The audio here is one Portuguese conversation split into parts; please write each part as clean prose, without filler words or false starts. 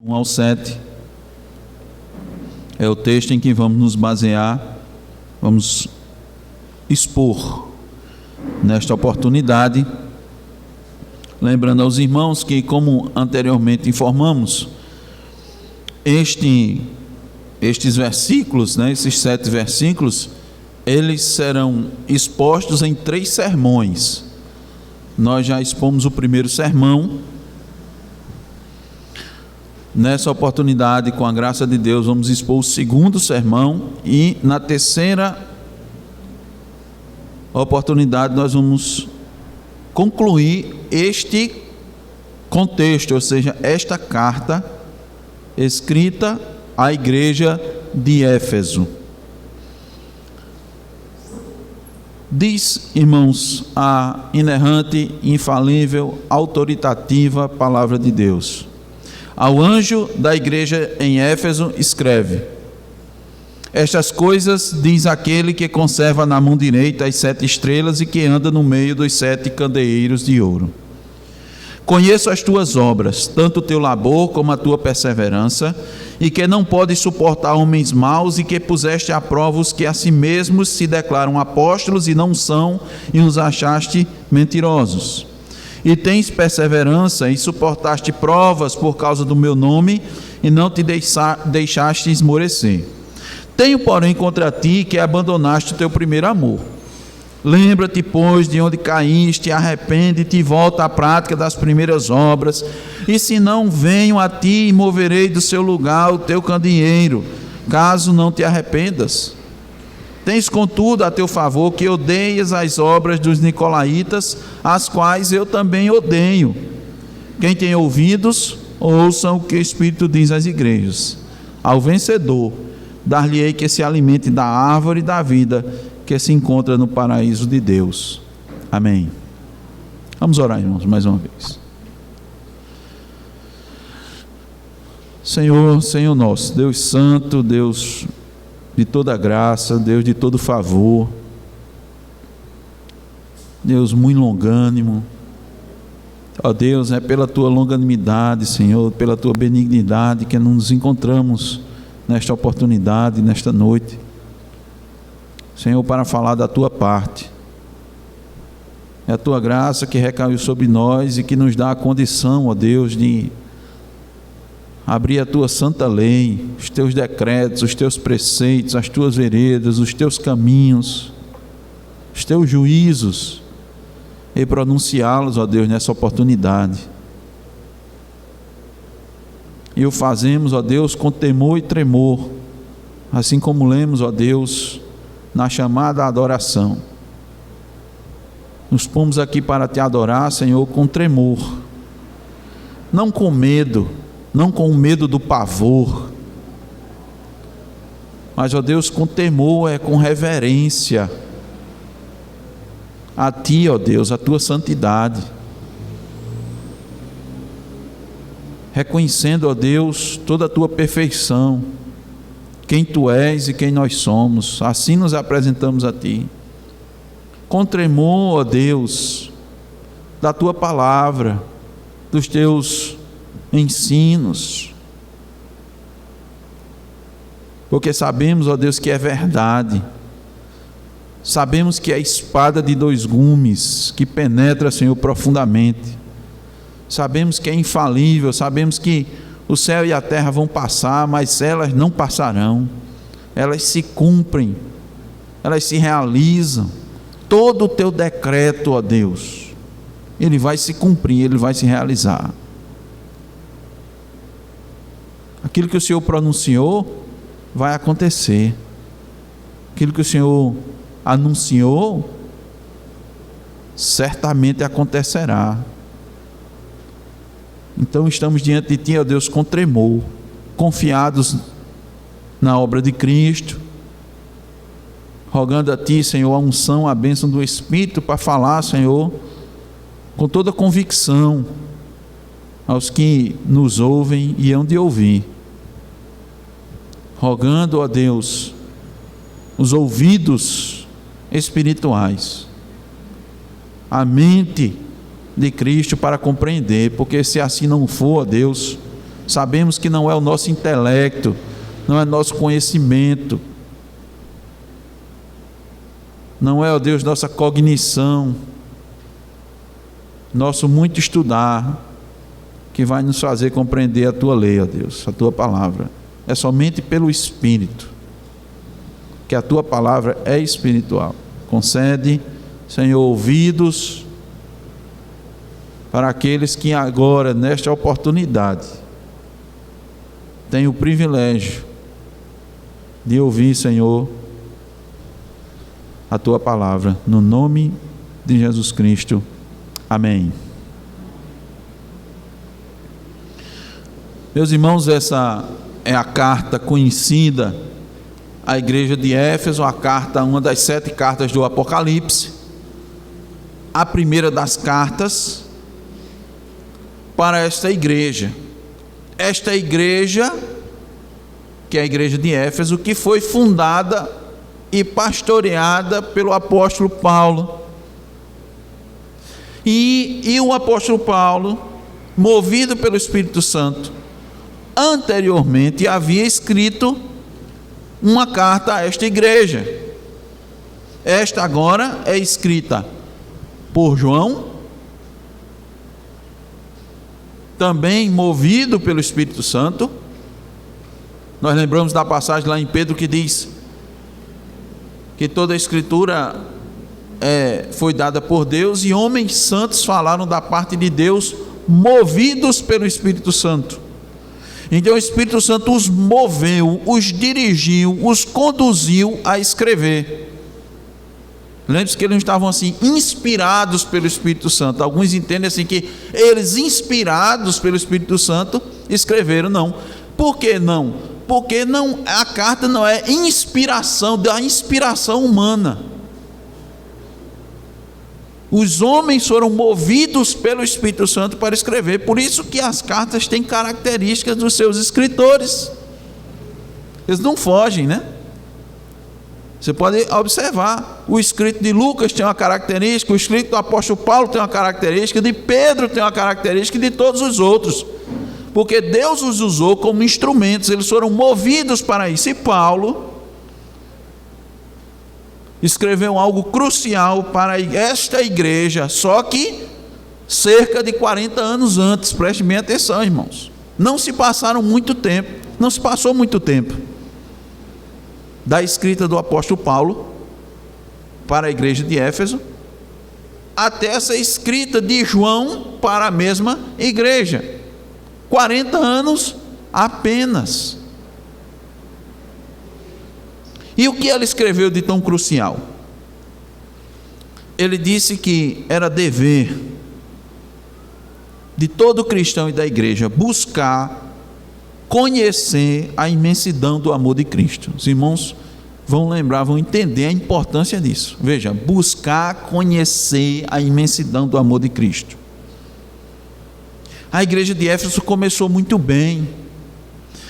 1 ao 7 é o texto em que vamos nos basear, vamos expor nesta oportunidade, lembrando aos irmãos que, como anteriormente informamos, estes versículos, esses 7 versículos, eles serão expostos em 3 sermões. Nós já expomos o primeiro sermão. Nessa oportunidade, com a graça de Deus, vamos expor o segundo sermão, e na terceira oportunidade nós vamos concluir este contexto, ou seja, esta carta escrita à igreja de Éfeso. Diz, irmãos, a inerrante, infalível, autoritativa palavra de Deus: ao anjo da igreja em Éfeso escreve: estas coisas diz aquele que conserva na mão direita as 7 estrelas e que anda no meio dos 7 candeeiros de ouro. Conheço as tuas obras, tanto o teu labor como a tua perseverança, e que não podes suportar homens maus, e que puseste à prova os que a si mesmos se declaram apóstolos e não são, e os achaste mentirosos. E tens perseverança e suportaste provas por causa do meu nome, e não te deixaste esmorecer. Tenho, porém, contra ti que abandonaste o teu primeiro amor. Lembra-te, pois, de onde caíste, arrepende-te e volta à prática das primeiras obras. E se não, venho a ti e moverei do seu lugar o teu candeeiro, caso não te arrependas. Tens, contudo, a teu favor que odeias as obras dos nicolaítas, as quais eu também odeio. Quem tem ouvidos, ouçam o que o Espírito diz às igrejas. Ao vencedor, dar-lhe-ei que se alimente da árvore da vida, que se encontra no paraíso de Deus. Amém. Vamos orar, irmãos, mais uma vez. Senhor nosso, Deus santo, Deus de toda graça, Deus de todo favor, Deus muito longânimo, ó Deus, é pela tua longanimidade, Senhor, pela tua benignidade que nos encontramos nesta oportunidade, nesta noite, Senhor, para falar da tua parte. É a tua graça que recaiu sobre nós e que nos dá a condição, ó Deus, de abrir a tua santa lei, os teus decretos, os teus preceitos, as tuas veredas, os teus caminhos, os teus juízos, e pronunciá-los, ó Deus, nessa oportunidade. E o fazemos, ó Deus, com temor e tremor, assim como lemos, ó Deus, na chamada adoração. Nos pomos aqui para te adorar, Senhor, com tremor, não com medo, não com o medo do pavor, mas, ó Deus, com temor, com reverência a ti, ó Deus, a tua santidade, reconhecendo, ó Deus, toda a tua perfeição, quem tu és e quem nós somos. Assim nos apresentamos a ti, com tremor, ó Deus, da tua palavra, dos teus ensinos, porque sabemos, ó Deus, que é verdade, sabemos que é a espada de 2 gumes, que penetra, Senhor, profundamente, sabemos que é infalível, sabemos que o céu e a terra vão passar, mas elas não passarão, elas se cumprem, elas se realizam. Todo o teu decreto, ó Deus, ele vai se cumprir, ele vai se realizar. Aquilo que o Senhor pronunciou vai acontecer, aquilo que o Senhor anunciou certamente acontecerá. Então estamos diante de ti, ó Deus, com tremor, confiados na obra de Cristo, rogando a ti, Senhor, a unção, a bênção do Espírito para falar, Senhor, com toda convicção aos que nos ouvem e hão de ouvir, rogando, ó Deus, os ouvidos espirituais, a mente de Cristo para compreender, porque se assim não for, ó Deus, Sabemos que não é o nosso intelecto, não é nosso conhecimento, não é, ó Deus, nossa cognição, nosso muito estudar, que vai nos fazer compreender a Tua lei, ó Deus, a Tua palavra. É somente pelo Espírito, que a Tua palavra é espiritual. Concede, Senhor, ouvidos para aqueles que agora, nesta oportunidade, têm o privilégio de ouvir, Senhor, a Tua palavra, no nome de Jesus Cristo. Amém. Meus irmãos, essa é a carta conhecida à igreja de Éfeso, a carta, uma das 7 cartas do Apocalipse, a primeira das cartas para esta igreja. Esta igreja, que é a igreja de Éfeso, que foi fundada e pastoreada pelo apóstolo Paulo. E o apóstolo Paulo, movido pelo Espírito Santo, anteriormente havia escrito uma carta a esta igreja. Esta agora é escrita por João, também movido pelo Espírito Santo. Nós lembramos da passagem lá em Pedro que diz que toda a escritura foi dada por Deus, e homens santos falaram da parte de Deus, movidos pelo Espírito Santo. Então o Espírito Santo os moveu, os dirigiu, os conduziu a escrever. Lembre-se que eles não estavam assim inspirados pelo Espírito Santo. Alguns entendem assim que eles, inspirados pelo Espírito Santo, escreveram. Não. Por que não? Porque não, a carta não é inspiração, da inspiração humana. Os homens foram movidos pelo Espírito Santo para escrever. Por isso que as cartas têm características dos seus escritores. Eles não fogem, né? Você pode observar, o escrito de Lucas tem uma característica, o escrito do apóstolo Paulo tem uma característica, de Pedro tem uma característica, e de todos os outros, porque Deus os usou como instrumentos, eles foram movidos para isso. E Paulo escreveu algo crucial para esta igreja, só que cerca de 40 anos antes. Preste bem atenção, irmãos, não se passou muito tempo da escrita do apóstolo Paulo para a igreja de Éfeso até essa escrita de João para a mesma igreja. 40 anos apenas. E o que ele escreveu de tão crucial? Ele disse que era dever de todo cristão e da igreja buscar conhecer a imensidão do amor de Cristo. Os irmãos vão lembrar, vão entender a importância disso. Veja, buscar conhecer a imensidão do amor de Cristo. A igreja de Éfeso começou muito bem.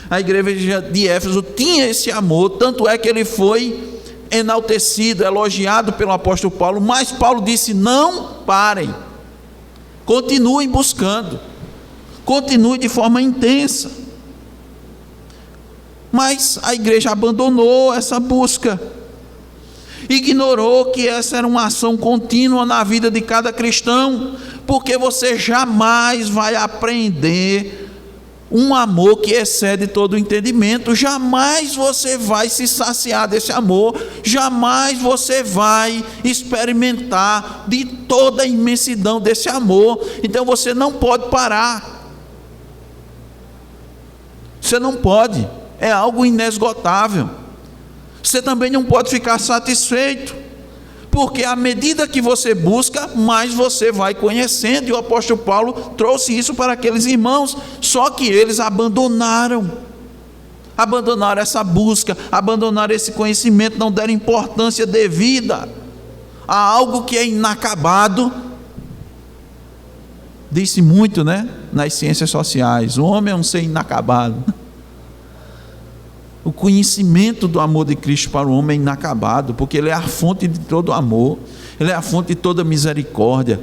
A igreja de Éfeso tinha esse amor, tanto é que ele foi enaltecido, elogiado pelo apóstolo Paulo, mas Paulo disse: não parem, continuem buscando, continuem de forma intensa. Mas a igreja abandonou essa busca, ignorou que essa era uma ação contínua na vida de cada cristão, porque você jamais vai aprender um amor que excede todo o entendimento, jamais você vai se saciar desse amor, jamais você vai experimentar de toda a imensidão desse amor. Então você não pode parar, você não pode, é algo inesgotável. Você também não pode ficar satisfeito, porque à medida que você busca, mais você vai conhecendo, e o apóstolo Paulo trouxe isso para aqueles irmãos, só que eles abandonaram essa busca, abandonaram esse conhecimento, não deram importância devida a algo que é inacabado. Diz-se muito, né, nas ciências sociais, o homem é um ser inacabado. O conhecimento do amor de Cristo para o homem é inacabado, porque ele é a fonte de todo amor, ele é a fonte de toda misericórdia.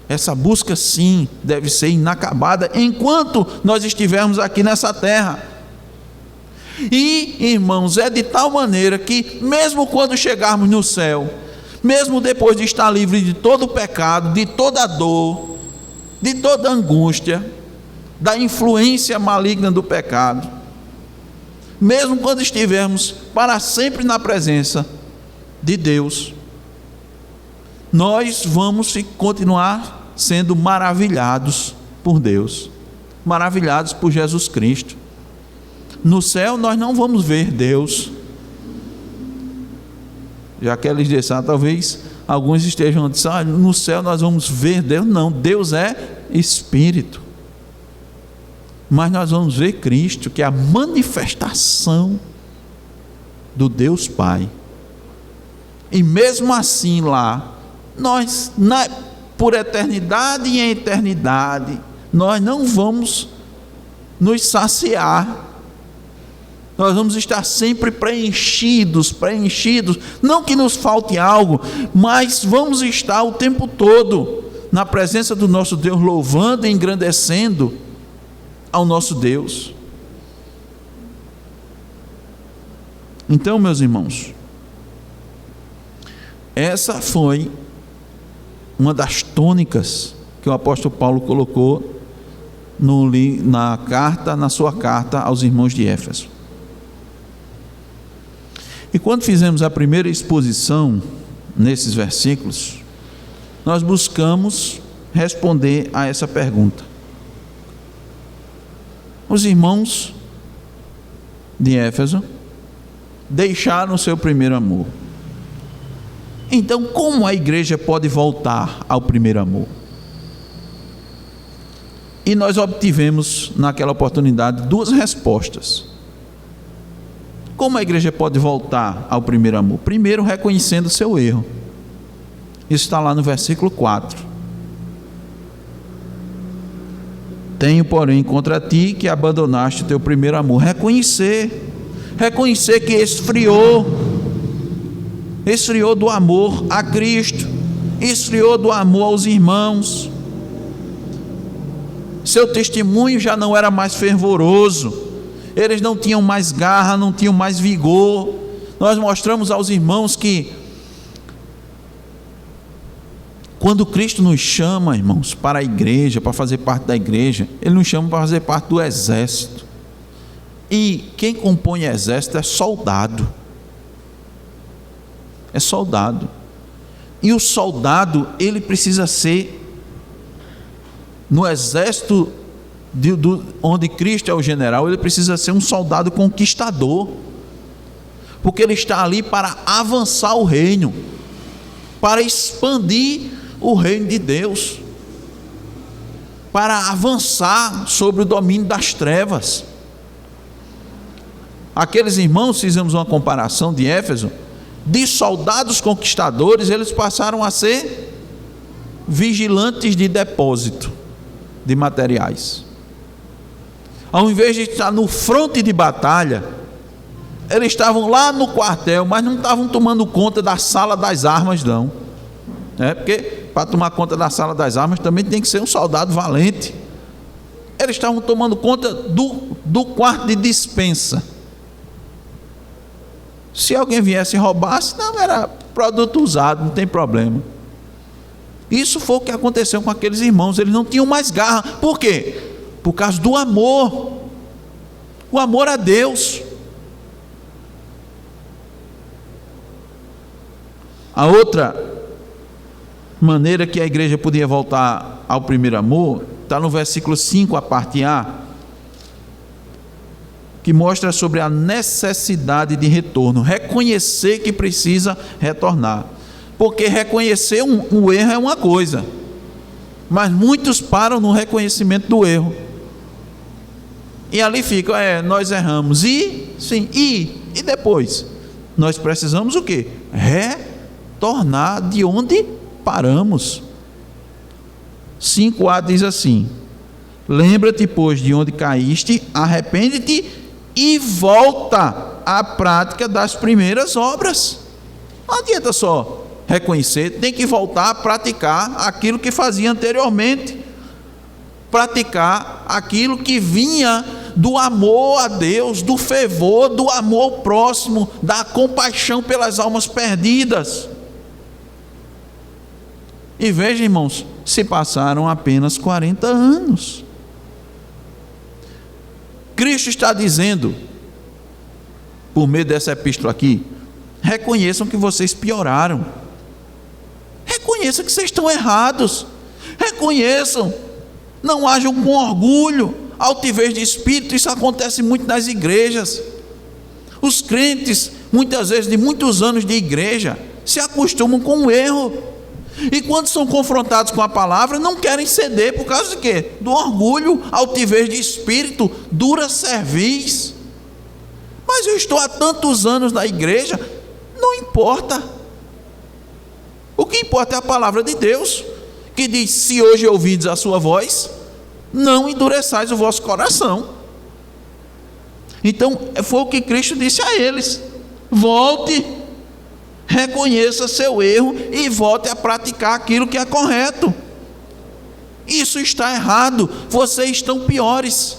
Essa busca, sim, deve ser inacabada enquanto nós estivermos aqui nessa terra. E, irmãos, é de tal maneira que, mesmo quando chegarmos no céu, mesmo depois de estar livre de todo o pecado, de toda a dor, de toda a angústia, da influência maligna do pecado, mesmo quando estivermos para sempre na presença de Deus, nós vamos continuar sendo maravilhados por Deus, maravilhados por Jesus Cristo. No céu nós não vamos ver Deus. Já que eles disseram, talvez alguns estejam dizendo, no céu nós vamos ver Deus. Não, Deus é Espírito. Mas nós vamos ver Cristo, que é a manifestação do Deus Pai. E mesmo assim lá, nós, por eternidade e em eternidade, nós não vamos nos saciar. Nós vamos estar sempre preenchidos, não que nos falte algo, mas vamos estar o tempo todo na presença do nosso Deus, louvando e engrandecendo ao nosso Deus. Então, meus irmãos, essa foi uma das tônicas que o apóstolo Paulo colocou na sua carta aos irmãos de Éfeso. E quando fizemos a primeira exposição nesses versículos, nós buscamos responder a essa pergunta. Os irmãos de Éfeso deixaram o seu primeiro amor. Então, como a igreja pode voltar ao primeiro amor? E nós obtivemos naquela oportunidade duas respostas. Como a igreja pode voltar ao primeiro amor? Primeiro, reconhecendo o seu erro. Isso está lá no versículo 4. Tenho, porém, contra ti que abandonaste o teu primeiro amor. Reconhecer que esfriou do amor a Cristo, esfriou do amor aos irmãos. Seu testemunho já não era mais fervoroso, eles não tinham mais garra, não tinham mais vigor. Nós mostramos aos irmãos que quando Cristo nos chama, irmãos, para a igreja, para fazer parte da igreja, Ele nos chama para fazer parte do exército. E quem compõe exército é soldado. É soldado. E o soldado, ele precisa ser, no exército onde Cristo é o general, ele precisa ser um soldado conquistador. Porque ele está ali para avançar o reino, para expandir o reino de Deus, para avançar sobre o domínio das trevas. Aqueles irmãos, fizemos uma comparação de Éfeso, de soldados conquistadores, eles passaram a ser vigilantes de depósito de materiais. Ao invés de estar no fronte de batalha, eles estavam lá no quartel, mas não estavam tomando conta da sala das armas, não. Porque para tomar conta da sala das armas também tem que ser um soldado valente. Eles estavam tomando conta do quarto de despensa. Se alguém viesse e roubasse, não, era produto usado, não tem problema. Isso foi o que aconteceu com aqueles irmãos. Eles não tinham mais garra. Por quê? Por causa do amor. O amor a Deus. A outra maneira que a igreja podia voltar ao primeiro amor está no versículo 5, a parte A, que mostra sobre a necessidade de retorno, reconhecer que precisa retornar. Porque reconhecer um erro é uma coisa, mas muitos param no reconhecimento do erro, e ali ficam, nós erramos, e depois? Nós precisamos o quê? Retornar de onde paramos. 5a diz assim: lembra-te, pois, de onde caíste, arrepende-te e volta à prática das primeiras obras. Não adianta só reconhecer, tem que voltar a praticar aquilo que fazia anteriormente. Praticar aquilo que vinha do amor a Deus, do fervor, do amor ao próximo, da compaixão pelas almas perdidas. E veja, irmãos, se passaram apenas 40 anos. Cristo está dizendo, por meio dessa epístola aqui, reconheçam que vocês pioraram. Reconheçam que vocês estão errados. Reconheçam. Não hajam com orgulho, altivez de espírito. Isso acontece muito nas igrejas. Os crentes, muitas vezes de muitos anos de igreja, se acostumam com o erro. E quando são confrontados com a palavra, não querem ceder. Por causa de quê? Do orgulho, altivez de espírito, dura cerviz. Mas eu estou há tantos anos na igreja. Não importa. O que importa é a palavra de Deus, que diz: se hoje ouvides a sua voz, não endureçais o vosso coração. Então foi o que Cristo disse a eles: volte, reconheça seu erro e volte a praticar aquilo que é correto. Isso está errado, vocês estão piores.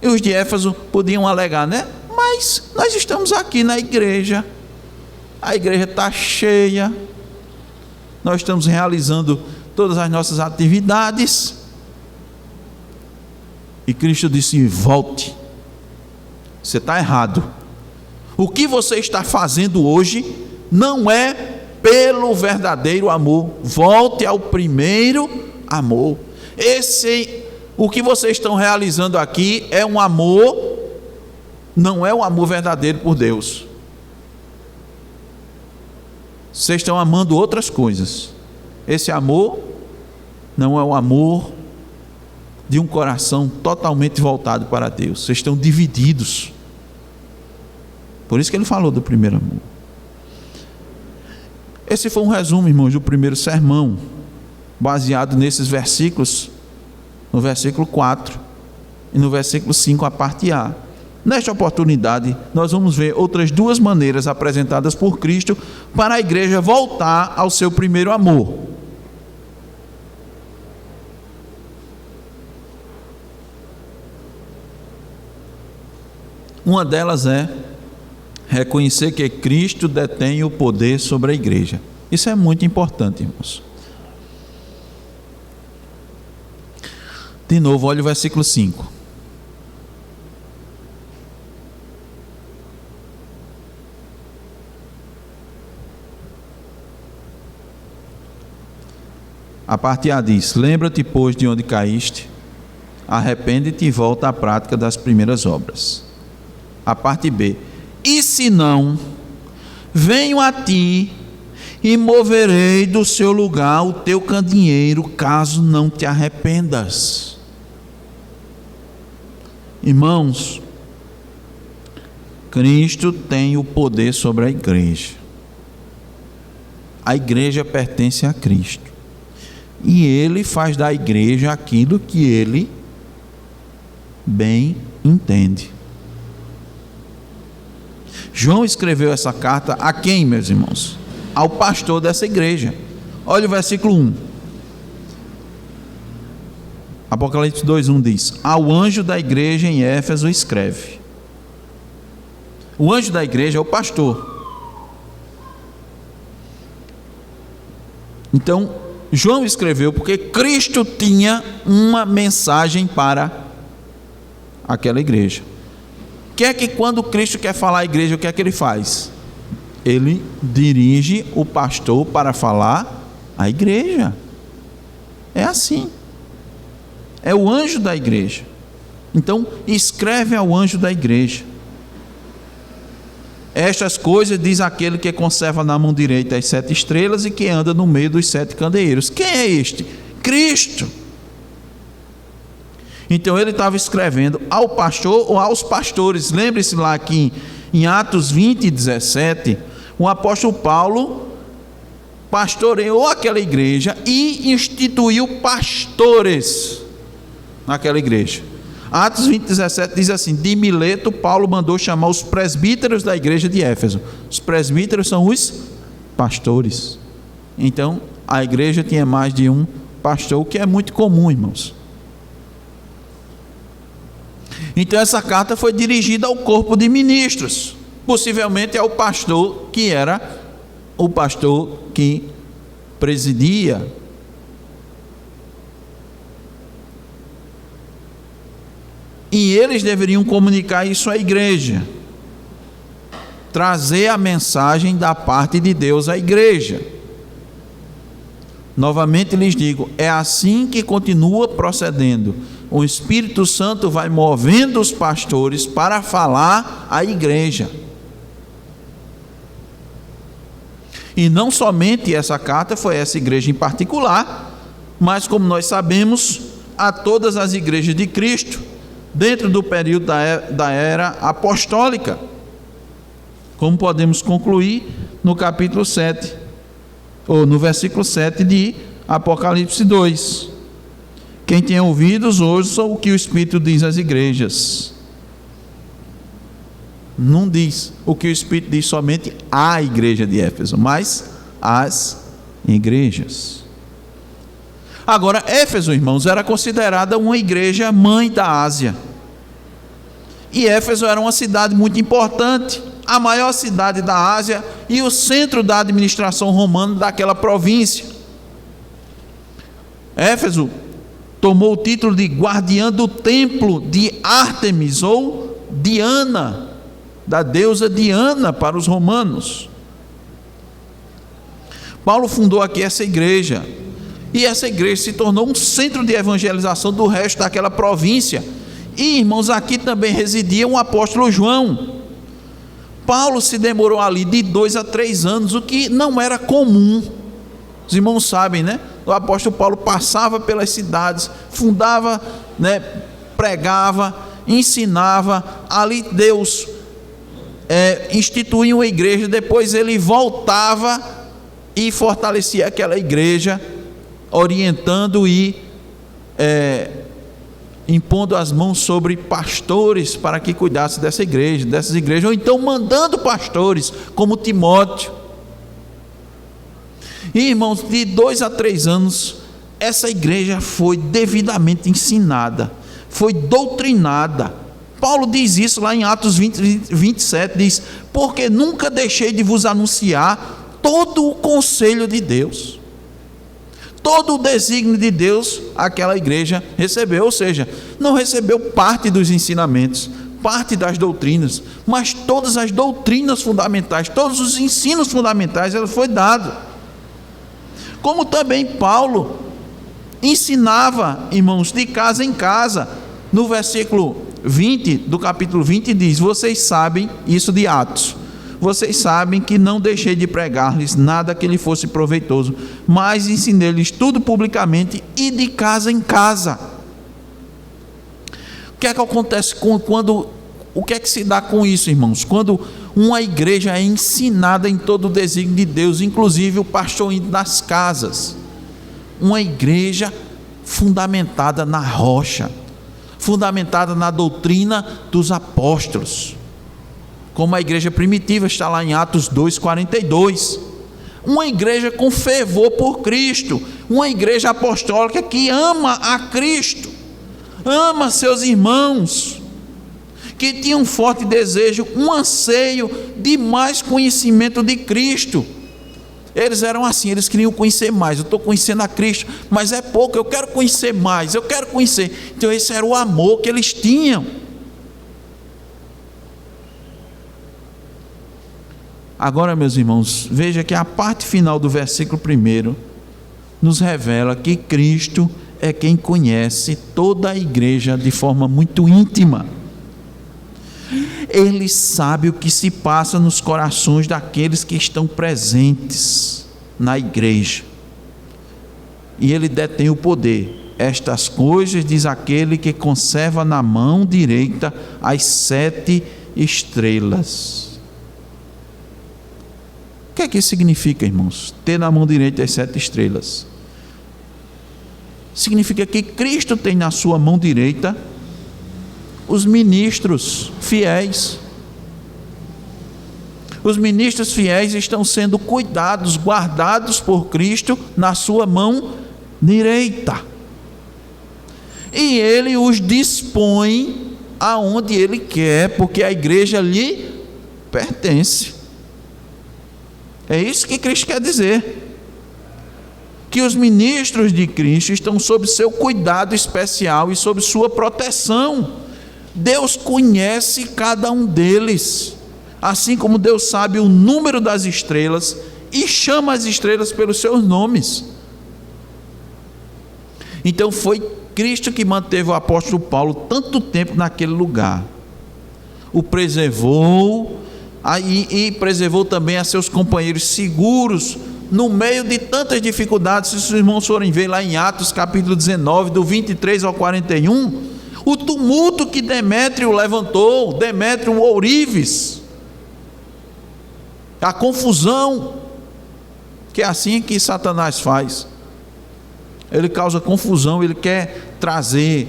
E os de Éfeso podiam alegar, né? Mas nós estamos aqui na igreja, a igreja está cheia, nós estamos realizando todas as nossas atividades. E Cristo disse: volte, você está errado. O que você está fazendo hoje não é pelo verdadeiro amor. Volte ao primeiro amor. O que vocês estão realizando aqui é um amor, não é o amor verdadeiro por Deus. Vocês estão amando outras coisas. Esse amor não é o amor de um coração totalmente voltado para Deus. Vocês estão divididos. Por isso que ele falou do primeiro amor. Esse foi um resumo, irmãos, do primeiro sermão, baseado nesses versículos, no versículo 4 e no versículo 5, a parte A. Nesta oportunidade, nós vamos ver outras duas maneiras apresentadas por Cristo para a igreja voltar ao seu primeiro amor. Uma delas é reconhecer que Cristo detém o poder sobre a igreja. Isso é muito importante, irmãos. De novo, olha o versículo 5. A parte A diz: lembra-te, pois, de onde caíste, arrepende-te e volta à prática das primeiras obras. A parte B: e se não, venho a ti e moverei do seu lugar o teu candeeiro, caso não te arrependas. Irmãos, Cristo tem o poder sobre a igreja. A igreja pertence a Cristo. E Ele faz da igreja aquilo que Ele bem entende. João escreveu essa carta a quem, meus irmãos? Ao pastor dessa igreja. Olha o versículo 1. Apocalipse 2:1 diz: ao anjo da igreja em Éfeso escreve. O anjo da igreja é o pastor. Então, João escreveu porque Cristo tinha uma mensagem para aquela igreja. Que é que quando Cristo quer falar à igreja, o que é que ele faz? Ele dirige o pastor para falar à igreja. É assim. É o anjo da igreja. Então, escreve ao anjo da igreja. Estas coisas diz aquele que conserva na mão direita as 7 estrelas e que anda no meio dos 7 candeeiros. Quem é este? Cristo. Então ele estava escrevendo ao pastor ou aos pastores. Lembre-se lá que em Atos 20:17, o apóstolo Paulo pastoreou aquela igreja e instituiu pastores naquela igreja. Atos 20:17 diz assim: de Mileto, Paulo mandou chamar os presbíteros da igreja de Éfeso. Os presbíteros são os pastores. Então, a igreja tinha mais de um pastor, o que é muito comum, irmãos. Então, essa carta foi dirigida ao corpo de ministros, possivelmente ao pastor que era o pastor que presidia. E eles deveriam comunicar isso à igreja, trazer a mensagem da parte de Deus à igreja. Novamente lhes digo, é assim que continua procedendo. O Espírito Santo vai movendo os pastores para falar à igreja. E não somente essa carta foi essa igreja em particular, mas como nós sabemos, a todas as igrejas de Cristo, dentro do período da era apostólica, como podemos concluir no capítulo 7, ou no versículo 7 de Apocalipse 2. Quem tem ouvidos, ouça o que o Espírito diz às igrejas. Não diz o que o Espírito diz somente à igreja de Éfeso, mas às igrejas. Agora, Éfeso, irmãos, era considerada uma igreja mãe da Ásia. E Éfeso era uma cidade muito importante, a maior cidade da Ásia e o centro da administração romana daquela província. Éfeso tomou o título de guardiã do templo de Ártemis ou Diana, da deusa Diana para os romanos. Paulo fundou aqui essa igreja, e essa igreja se tornou um centro de evangelização do resto daquela província. E, irmãos, aqui também residia um apóstolo João. Paulo se demorou ali de 2 a 3 anos, o que não era comum. Os irmãos sabem, né? O apóstolo Paulo passava pelas cidades, fundava, pregava, ensinava. Ali Deus instituía uma igreja, depois ele voltava e fortalecia aquela igreja, orientando e impondo as mãos sobre pastores para que cuidasse dessas igrejas, ou então mandando pastores como Timóteo. E, irmãos, de 2 a 3 anos, essa igreja foi devidamente ensinada, foi doutrinada. Paulo diz isso lá em Atos 27, diz: porque nunca deixei de vos anunciar todo o conselho de Deus. Todo o desígnio de Deus aquela igreja recebeu, ou seja, não recebeu parte dos ensinamentos, parte das doutrinas, mas todas as doutrinas fundamentais, todos os ensinos fundamentais, ela foi dado. Como também Paulo ensinava, irmãos, de casa em casa. No versículo 20 do capítulo 20 diz: vocês sabem, isso de Atos, vocês sabem que não deixei de pregar-lhes nada que lhe fosse proveitoso, mas ensinei-lhes tudo publicamente e de casa em casa. O que é que acontece o que é que se dá com isso, irmãos? Quando uma igreja é ensinada em todo o desígnio de Deus, inclusive o pastor indo nas casas, uma igreja fundamentada na rocha, fundamentada na doutrina dos apóstolos, como a igreja primitiva está lá em Atos 2:42, uma igreja com fervor por Cristo, uma igreja apostólica que ama a Cristo, ama seus irmãos, que tinha um forte desejo, um anseio de mais conhecimento de Cristo. Eles eram assim, eles queriam conhecer mais. Eu estou conhecendo a Cristo, mas é pouco, eu quero conhecer mais, eu quero conhecer. Então esse era o amor que eles tinham. Agora, meus irmãos, veja que a parte final do versículo 1 nos revela que Cristo é quem conhece toda a igreja de forma muito íntima. Ele sabe o que se passa nos corações daqueles que estão presentes na igreja, e ele detém o poder. Estas coisas diz aquele que conserva na mão direita as 7 estrelas. O que é que isso significa, irmãos? Ter na mão direita as 7 estrelas significa que Cristo tem na sua mão direita os ministros fiéis, Os ministros fiéis estão sendo cuidados, guardados por Cristo na sua mão direita. E Ele os dispõe aonde Ele quer, porque a igreja lhe pertence. É isso que Cristo quer dizer. Que os ministros de Cristo estão sob seu cuidado especial e sob sua proteção. Deus conhece cada um deles, assim como Deus sabe o número das estrelas e chama as estrelas pelos seus nomes. Então foi Cristo que manteve o apóstolo Paulo tanto tempo naquele lugar, o preservou e preservou também a seus companheiros seguros no meio de tantas dificuldades. Se os irmãos forem ver lá em Atos capítulo 19, do 23 ao 41, o tumulto que Demétrio levantou, Demétrio ourives, a confusão, que é assim que Satanás faz. Ele causa confusão, ele quer trazer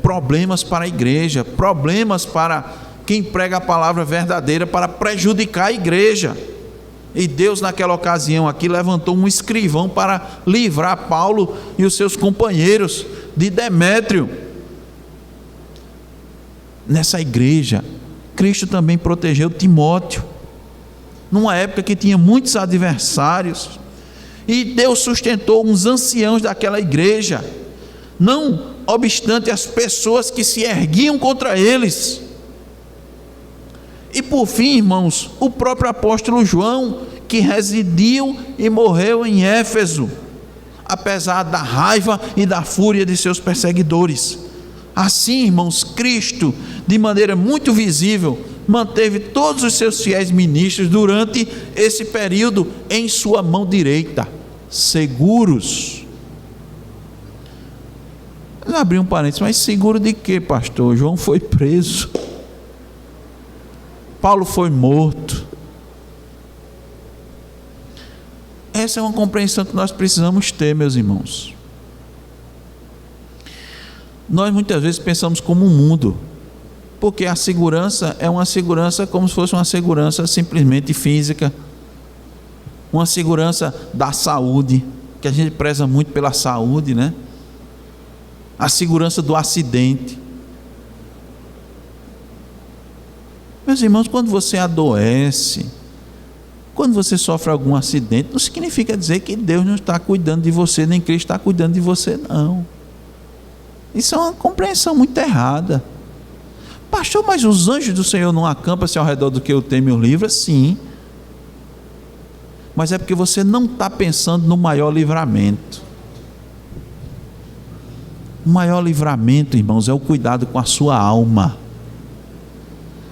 problemas para a igreja, problemas para quem prega a palavra verdadeira, para prejudicar a igreja. E Deus naquela ocasião aqui levantou um escrivão para livrar Paulo e os seus companheiros de Demétrio. Nessa igreja, Cristo também protegeu Timóteo, numa época que tinha muitos adversários, e Deus sustentou uns anciãos daquela igreja, não obstante as pessoas que se erguiam contra eles. E por fim, irmãos, o próprio apóstolo João, que residiu e morreu em Éfeso, apesar da raiva e da fúria de seus perseguidores. Assim, irmãos, Cristo, de maneira muito visível, manteve todos os seus fiéis ministros durante esse período em sua mão direita, seguros. Vou abrir um parênteses, mas seguro de quê, pastor? João foi preso, Paulo foi morto. Essa é uma compreensão que nós precisamos ter, meus irmãos. Nós muitas vezes pensamos como o mundo, porque a segurança é uma segurança como se fosse uma segurança simplesmente física, uma segurança da saúde, que a gente preza muito pela saúde, né? A segurança do acidente. Meus irmãos, quando você adoece, quando você sofre algum acidente, não significa dizer que Deus não está cuidando de você, nem Cristo está cuidando de você, não. Isso é uma compreensão muito errada. Pastor, mas os anjos do Senhor não acampam-se ao redor do que eu temo e o livra? Sim. Mas é porque você não está pensando no maior livramento. O maior livramento, irmãos, é o cuidado com a sua alma.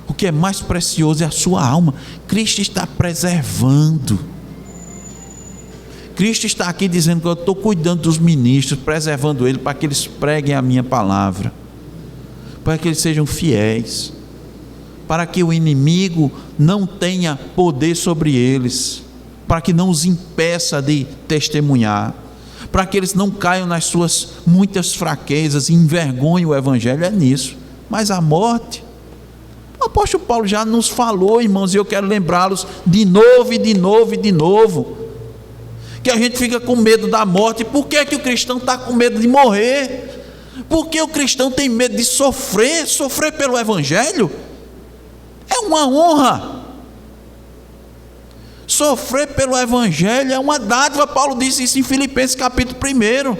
O que é mais precioso é a sua alma. Cristo está preservando. Cristo está aqui dizendo que eu estou cuidando dos ministros, preservando eles para que eles preguem a minha palavra, para que eles sejam fiéis, para que o inimigo não tenha poder sobre eles, para que não os impeça de testemunhar, para que eles não caiam nas suas muitas fraquezas e envergonhem o evangelho. É nisso. Mas a morte, o apóstolo Paulo já nos falou, irmãos, e eu quero lembrá-los de novo e de novo e de novo, que a gente fica com medo da morte. Por que o cristão está com medo de morrer? Porque o cristão tem medo de sofrer pelo evangelho. É uma honra. Sofrer pelo evangelho é uma dádiva. Paulo disse isso em Filipenses capítulo 1.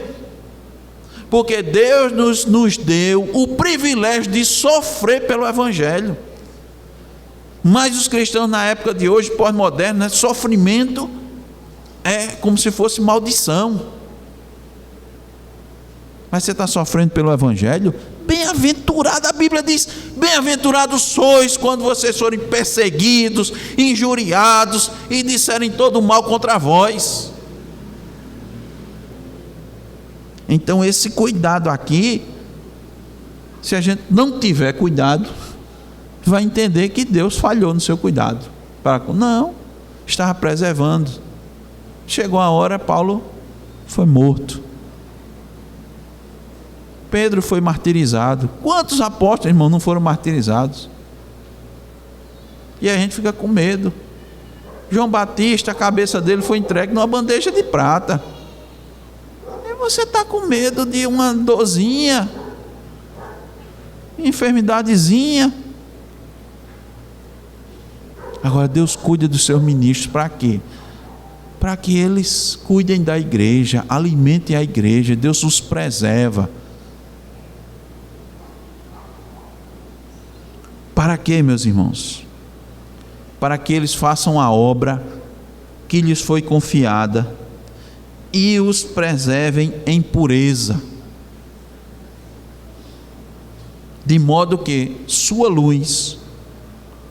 Porque Deus nos deu o privilégio de sofrer pelo evangelho. Mas os cristãos na época de hoje, pós-moderno, né, sofrimento é como se fosse maldição. Mas você está sofrendo pelo evangelho? Bem-aventurado, a Bíblia diz: bem-aventurados sois quando vocês forem perseguidos, injuriados e disserem todo mal contra vós. Então esse cuidado aqui, se a gente não tiver cuidado, vai entender que Deus falhou no seu cuidado. Não, estava preservando. Chegou a hora, Paulo foi morto. Pedro foi martirizado. Quantos apóstolos, irmão, não foram martirizados? E a gente fica com medo. João Batista, a cabeça dele foi entregue numa bandeja de prata. E você está com medo de uma dorzinha, enfermidadezinha. Agora Deus cuida dos seus ministros para quê? Para que eles cuidem da igreja, alimentem a igreja. Deus os preserva. Para quê, meus irmãos? Para que eles façam a obra que lhes foi confiada e os preservem em pureza, de modo que sua luz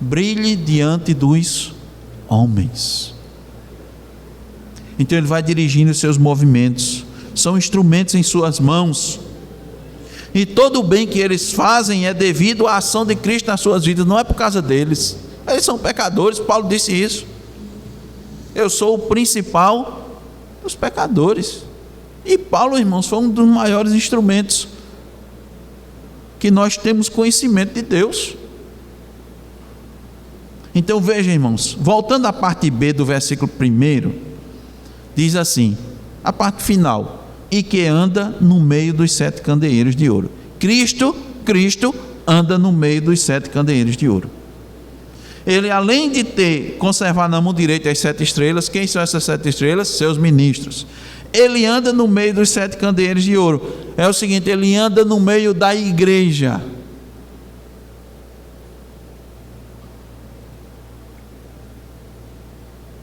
brilhe diante dos homens. Então ele vai dirigindo os seus movimentos, são instrumentos em suas mãos, e todo o bem que eles fazem é devido à ação de Cristo nas suas vidas, não é por causa deles. Eles são pecadores, Paulo disse isso. Eu sou o principal dos pecadores. E Paulo, irmãos, foi um dos maiores instrumentos que nós temos conhecimento de Deus. Então veja, irmãos, voltando à parte B do versículo 1, diz assim, a parte final: e que anda no meio dos 7 candeeiros de ouro. Cristo anda no meio dos 7 candeeiros de ouro. Ele, além de conservar na mão direita as 7 estrelas, quem são essas 7 estrelas? Seus ministros. Ele anda no meio dos 7 candeeiros de ouro. É o seguinte, ele anda no meio da igreja.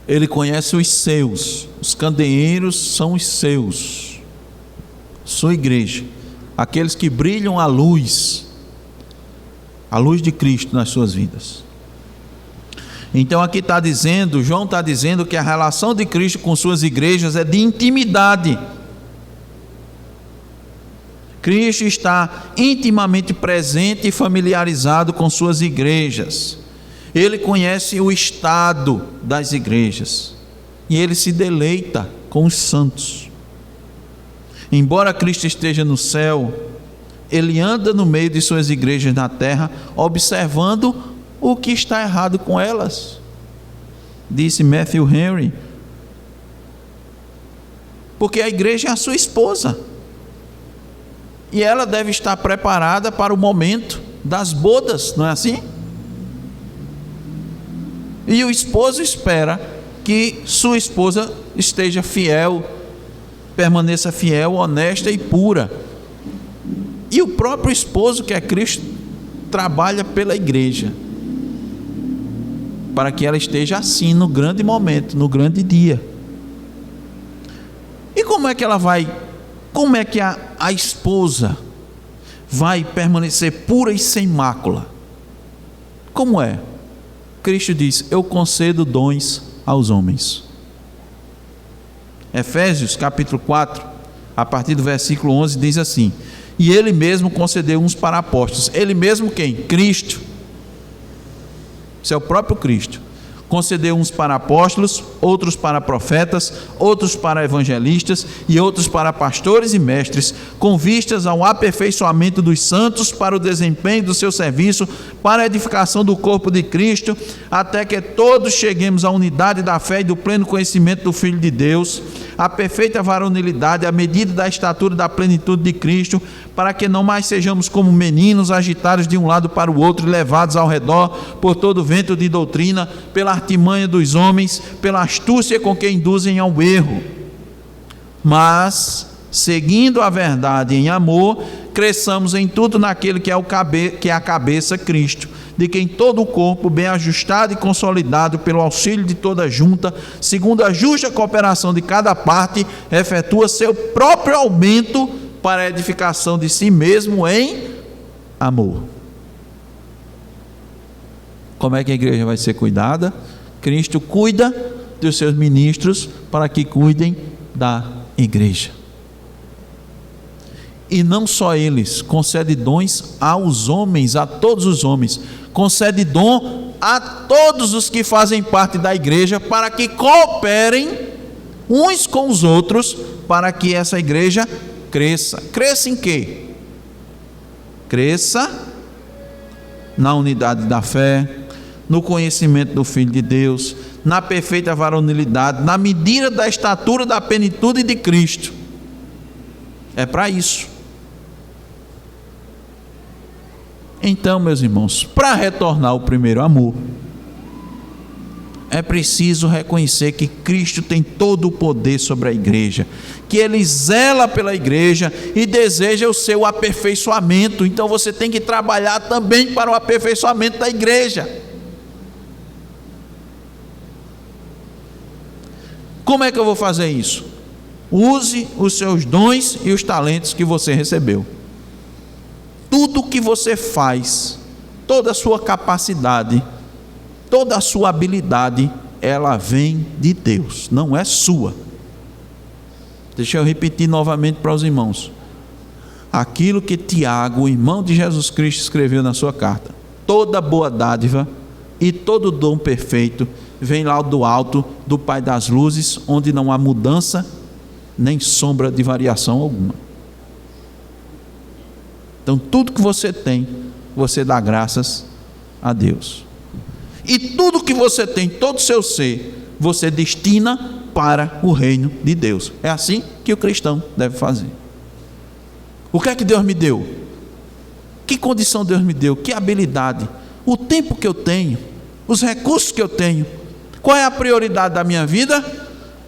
Ele conhece os seus. Os candeeiros são os seus, sua igreja, aqueles que brilham a luz de Cristo nas suas vidas. Então aqui está dizendo, João está dizendo que a relação de Cristo com suas igrejas é de intimidade. Cristo está intimamente presente e familiarizado com suas igrejas. Ele conhece o estado das igrejas e ele se deleita com os santos. Embora Cristo esteja no céu, ele anda no meio de suas igrejas na terra, observando o que está errado com elas. Disse Matthew Henry, porque a igreja é a sua esposa e ela deve estar preparada para o momento das bodas, não é assim? E o esposo espera que sua esposa esteja fiel, permaneça fiel, honesta e pura. E o próprio esposo, que é Cristo, trabalha pela igreja, para que ela esteja assim no grande momento, no grande dia. E como é que ela vai, como é que a esposa vai permanecer pura e sem mácula? Como é? Cristo diz, eu concedo dons aos homens. Efésios capítulo 4, a partir do versículo 11, diz assim, e ele mesmo concedeu uns para apóstolos. Ele mesmo quem? Cristo. Isso é o próprio Cristo. Concedeu uns para apóstolos, outros para profetas, outros para evangelistas e outros para pastores e mestres, com vistas ao aperfeiçoamento dos santos para o desempenho do seu serviço, para a edificação do corpo de Cristo, até que todos cheguemos à unidade da fé e do pleno conhecimento do Filho de Deus, à perfeita varonilidade, à medida da estatura da plenitude de Cristo, para que não mais sejamos como meninos agitados de um lado para o outro, levados ao redor por todo vento de doutrina, pela artimanha dos homens, pela astúcia com que induzem ao erro. Mas, seguindo a verdade em amor, cresçamos em tudo naquele que é a cabeça, Cristo, de quem todo o corpo, bem ajustado e consolidado pelo auxílio de toda junta, segundo a justa cooperação de cada parte, efetua seu próprio aumento para a edificação de si mesmo em amor. Como é que a igreja vai ser cuidada? Cristo cuida dos seus ministros para que cuidem da igreja. E não só eles, concede dons aos homens, a todos os homens, concede dom a todos os que fazem parte da igreja, para que cooperem uns com os outros, para que essa igreja cresça. Cresça em quê? Cresça na unidade da fé, no conhecimento do Filho de Deus, na perfeita varonilidade, na medida da estatura da plenitude de Cristo. É para isso. Então, meus irmãos, para retornar ao primeiro amor, é preciso reconhecer que Cristo tem todo o poder sobre a igreja, que Ele zela pela igreja e deseja o seu aperfeiçoamento. Então você tem que trabalhar também para o aperfeiçoamento da igreja. Como é que eu vou fazer isso? Use os seus dons e os talentos que você recebeu. Tudo que você faz, toda a sua capacidade, toda a sua habilidade, ela vem de Deus, não é sua. Deixa eu repetir novamente para os irmãos. Aquilo que Tiago, o irmão de Jesus Cristo, escreveu na sua carta: toda boa dádiva e todo dom perfeito vem lá do alto, do Pai das luzes, onde não há mudança nem sombra de variação alguma. Então tudo que você tem, você dá graças a Deus. E tudo que você tem, todo o seu ser, você destina para o reino de Deus. É assim que o cristão deve fazer. O que é que Deus me deu? Que condição Deus me deu? Que habilidade? O tempo que eu tenho? Os recursos que eu tenho? Qual é a prioridade da minha vida?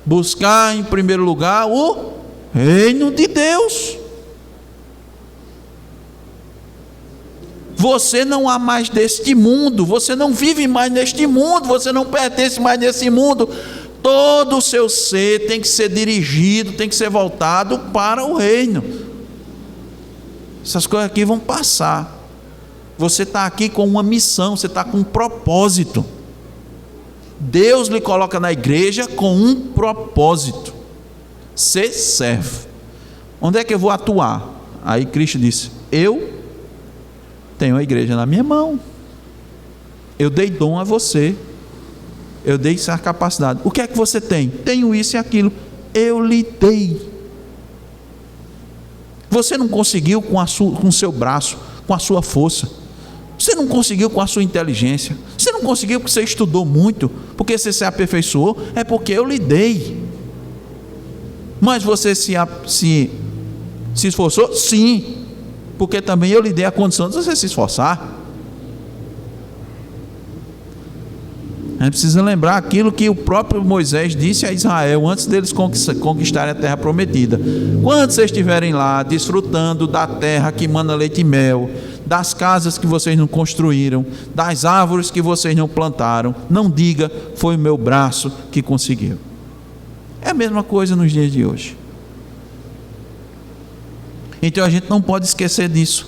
Buscar em primeiro lugar o reino de Deus. Você não há mais deste mundo, você não vive mais neste mundo, você não pertence mais nesse mundo. Todo o seu ser tem que ser dirigido, tem que ser voltado para o reino. Essas coisas aqui vão passar. Você está aqui com uma missão, você está com um propósito. Deus lhe coloca na igreja com um propósito: ser servo. Onde é que eu vou atuar? Aí Cristo disse: eu tenho a igreja na minha mão, eu dei dom a você, eu dei essa capacidade. O que é que você tem? Tenho isso e aquilo, eu lhe dei. Você não conseguiu com o seu braço, com a sua força, você não conseguiu com a sua inteligência, você não conseguiu porque você estudou muito, porque você se aperfeiçoou, é porque eu lhe dei. Mas você se esforçou? Sim, porque também eu lhe dei a condição de você se esforçar. A gente precisa lembrar aquilo que o próprio Moisés disse a Israel antes deles conquistarem a terra prometida: quando vocês estiverem lá desfrutando da terra que mana leite e mel, das casas que vocês não construíram, das árvores que vocês não plantaram, não diga: foi o meu braço que conseguiu. É a mesma coisa nos dias de hoje. Então a gente não pode esquecer disso.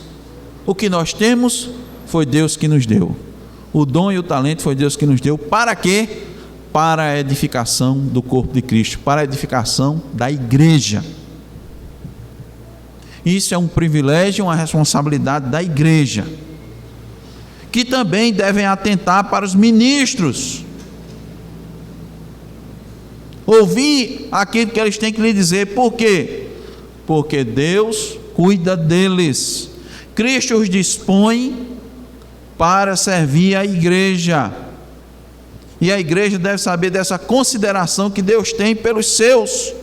O que nós temos foi Deus que nos deu. O dom e o talento foi Deus que nos deu. Para quê? Para a edificação do corpo de Cristo, para a edificação da igreja. Isso é um privilégio, uma responsabilidade da igreja, que também devem atentar para os ministros, ouvir aquilo que eles têm que lhe dizer. Por quê? Porque Deus cuida deles. Cristo os dispõe para servir a igreja, e a igreja deve saber dessa consideração que Deus tem pelos seus.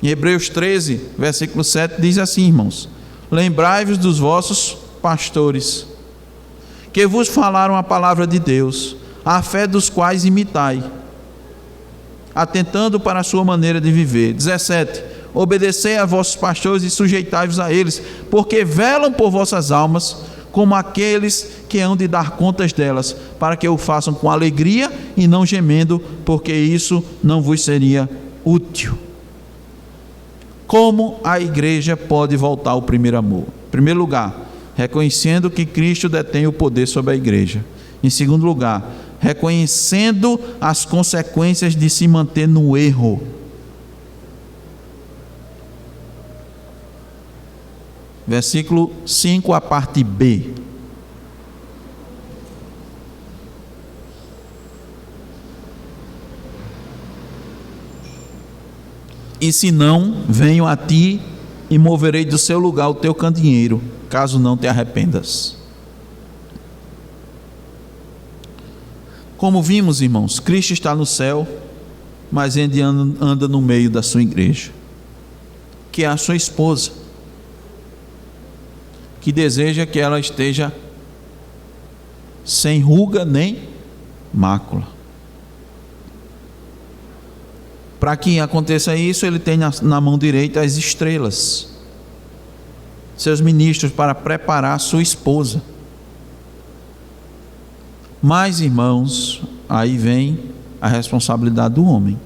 Em Hebreus 13, versículo 7, diz assim, irmãos: lembrai-vos dos vossos pastores, que vos falaram a palavra de Deus, a fé dos quais imitai, atentando para a sua maneira de viver. 17, obedecei a vossos pastores e sujeitai-vos a eles, porque velam por vossas almas, como aqueles que hão de dar contas delas, para que o façam com alegria e não gemendo, porque isso não vos seria útil. Como a igreja pode voltar ao primeiro amor? Em primeiro lugar, reconhecendo que Cristo detém o poder sobre a igreja. Em segundo lugar, reconhecendo as consequências de se manter no erro. Versículo 5, a parte B. E se não, venho a ti e moverei do seu lugar o teu candeeiro, caso não te arrependas. Como vimos, irmãos, Cristo está no céu, mas ele anda no meio da sua igreja, que é a sua esposa, que deseja que ela esteja sem ruga nem mácula. Para que aconteça isso, ele tem na mão direita as estrelas, seus ministros, para preparar a sua esposa. Mas, irmãos, aí vem a responsabilidade do homem.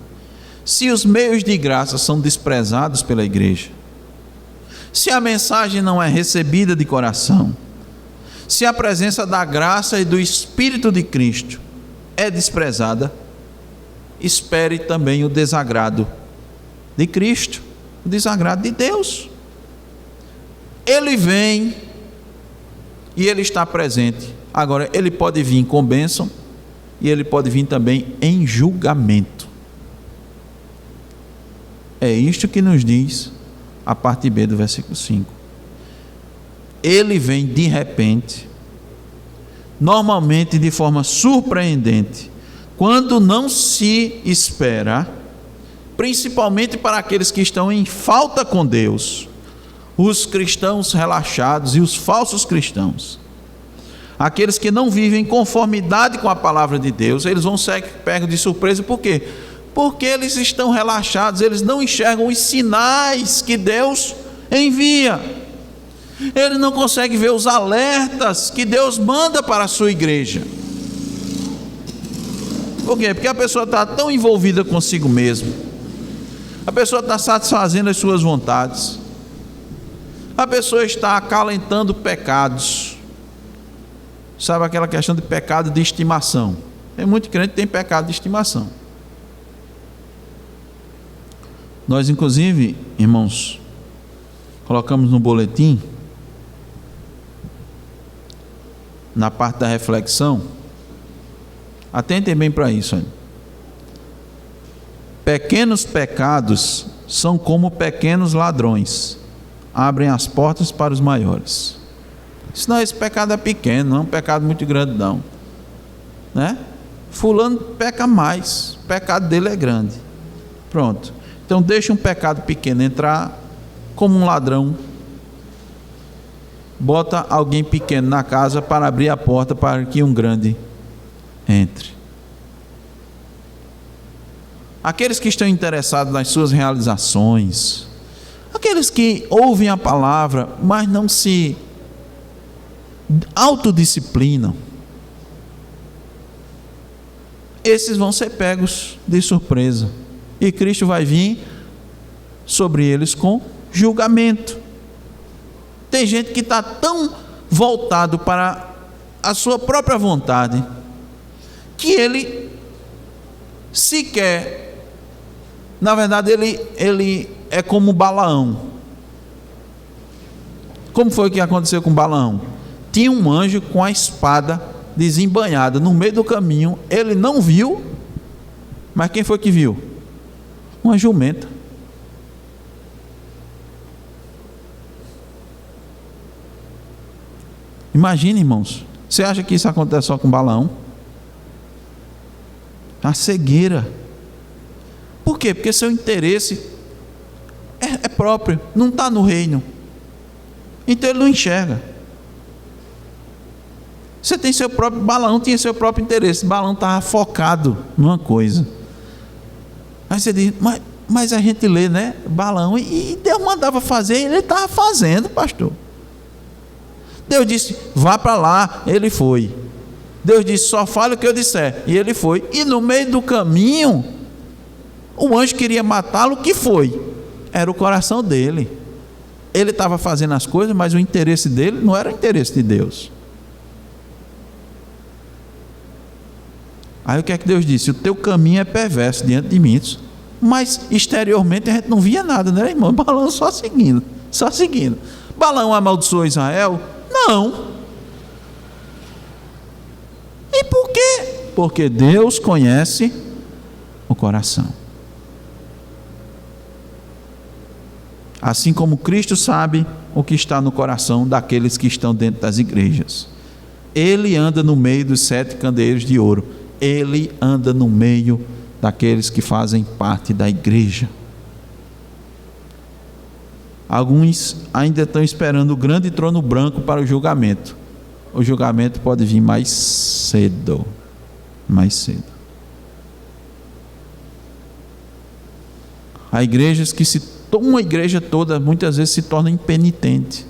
Se os meios de graça são desprezados pela igreja, se a mensagem não é recebida de coração, se a presença da graça e do Espírito de Cristo é desprezada, espere também o desagrado de Cristo, o desagrado de Deus. Ele vem e ele está presente. Agora, ele pode vir com bênção e ele pode vir também em julgamento. É isto que nos diz a parte B do versículo 5. Ele vem de repente, normalmente de forma surpreendente, quando não se espera, principalmente para aqueles que estão em falta com Deus, os cristãos relaxados e os falsos cristãos, aqueles que não vivem em conformidade com a palavra de Deus, eles vão ser pegos de surpresa. Por quê? Porque eles estão relaxados, eles não enxergam os sinais que Deus envia, eles não conseguem ver os alertas que Deus manda para a sua igreja. Por quê? Porque a pessoa está tão envolvida consigo mesma, a pessoa está satisfazendo as suas vontades, a pessoa está acalentando pecados. Sabe aquela questão de pecado de estimação? Tem muito crente que tem pecado de estimação. Nós, inclusive, irmãos, colocamos no boletim, na parte da reflexão, atentem bem para isso aí. Pequenos pecados são como pequenos ladrões, abrem as portas para os maiores. Isso não, esse pecado é pequeno, não é um pecado muito grande não, né? Fulano peca mais, o pecado dele é grande. Pronto. Então deixa um pecado pequeno entrar, como um ladrão bota alguém pequeno na casa para abrir a porta para que um grande entre. Aqueles que estão interessados nas suas realizações, aqueles que ouvem a palavra, mas não se autodisciplinam, esses vão ser pegos de surpresa, e Cristo vai vir sobre eles com julgamento. Tem gente que está tão voltado para a sua própria vontade, que ele sequer, na verdade ele é como Balaão. Como foi que aconteceu com Balaão? Tinha um anjo com a espada desembainhada no meio do caminho, ele não viu, mas quem foi que viu? Uma jumenta. Imagine, irmãos, você acha que isso acontece só com Balaão? A cegueira. Por quê? Porque seu interesse é próprio, não está no reino, então ele não enxerga. Você tem seu próprio, Balaão tinha seu próprio interesse, Balaão estava focado numa coisa. Aí você diz, mas a gente lê, né, Balaão, e Deus mandava fazer, e ele estava fazendo, pastor. Deus disse, vá para lá, ele foi. Deus disse, só fale o que eu disser, e ele foi. E no meio do caminho, o anjo queria matá-lo, o que foi? Era o coração dele. Ele estava fazendo as coisas, mas o interesse dele não era o interesse de Deus. Aí o que é que Deus disse? O teu caminho é perverso diante de mim. Mas exteriormente a gente não via nada, né, irmão? Balaão só seguindo. Balaão amaldiçoou Israel? Não. E por quê? Porque Deus conhece o coração. Assim como Cristo sabe o que está no coração daqueles que estão dentro das igrejas. Ele anda no meio dos 7 candeeiros de ouro. ele anda no meio daqueles que fazem parte da igreja. Alguns ainda estão esperando o grande trono branco para o julgamento. O julgamento pode vir mais cedo. Mais cedo. Há igrejas que uma igreja toda muitas vezes se torna impenitente.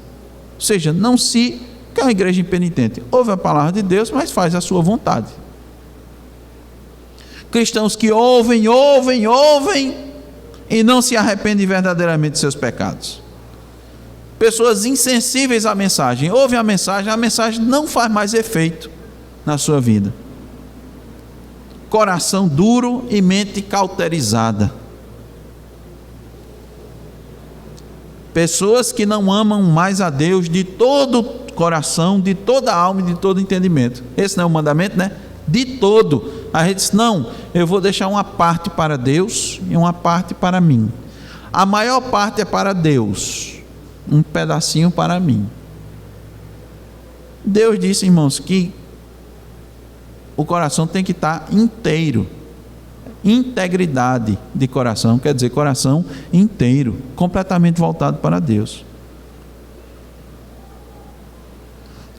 Ou seja, não se... que é uma igreja impenitente. Ouve a palavra de Deus, mas faz a sua vontade. Cristãos que ouvem e não se arrependem verdadeiramente de seus pecados. Pessoas insensíveis à mensagem. Ouvem a mensagem não faz mais efeito na sua vida. Coração duro e mente cauterizada. Pessoas que não amam mais a Deus de todo o coração, de toda a alma e de todo o entendimento. Esse não é o mandamento, né? De todo. A gente diz, não, eu vou deixar uma parte para Deus e uma parte para mim. A maior parte é para Deus, um pedacinho para mim. Deus disse, irmãos, que o coração tem que estar inteiro. Integridade de coração, quer dizer, coração inteiro, completamente voltado para Deus.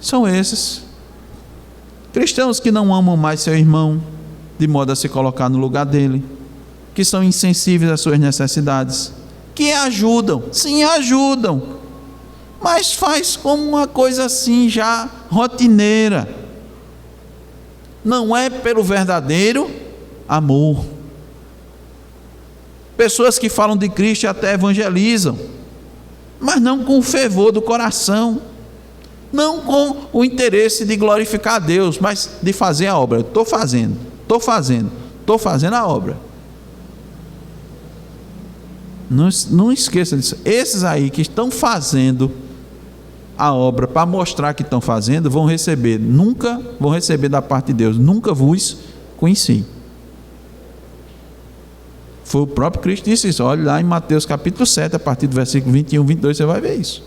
São esses cristãos que não amam mais seu irmão, de modo a se colocar no lugar dele, que são insensíveis às suas necessidades, que ajudam, sim, ajudam, mas faz como uma coisa assim já rotineira. Não é pelo verdadeiro amor. Pessoas que falam de Cristo e até evangelizam, mas não com o fervor do coração, não com o interesse de glorificar a Deus, mas de fazer a obra. Estou fazendo a obra. Não esqueça disso. Esses aí que estão fazendo a obra para mostrar que estão fazendo, nunca vão receber da parte de Deus, nunca vos conheci. Foi o próprio Cristo que disse isso. Olha lá em Mateus capítulo 7, a partir do versículo 21, 22, você vai ver isso.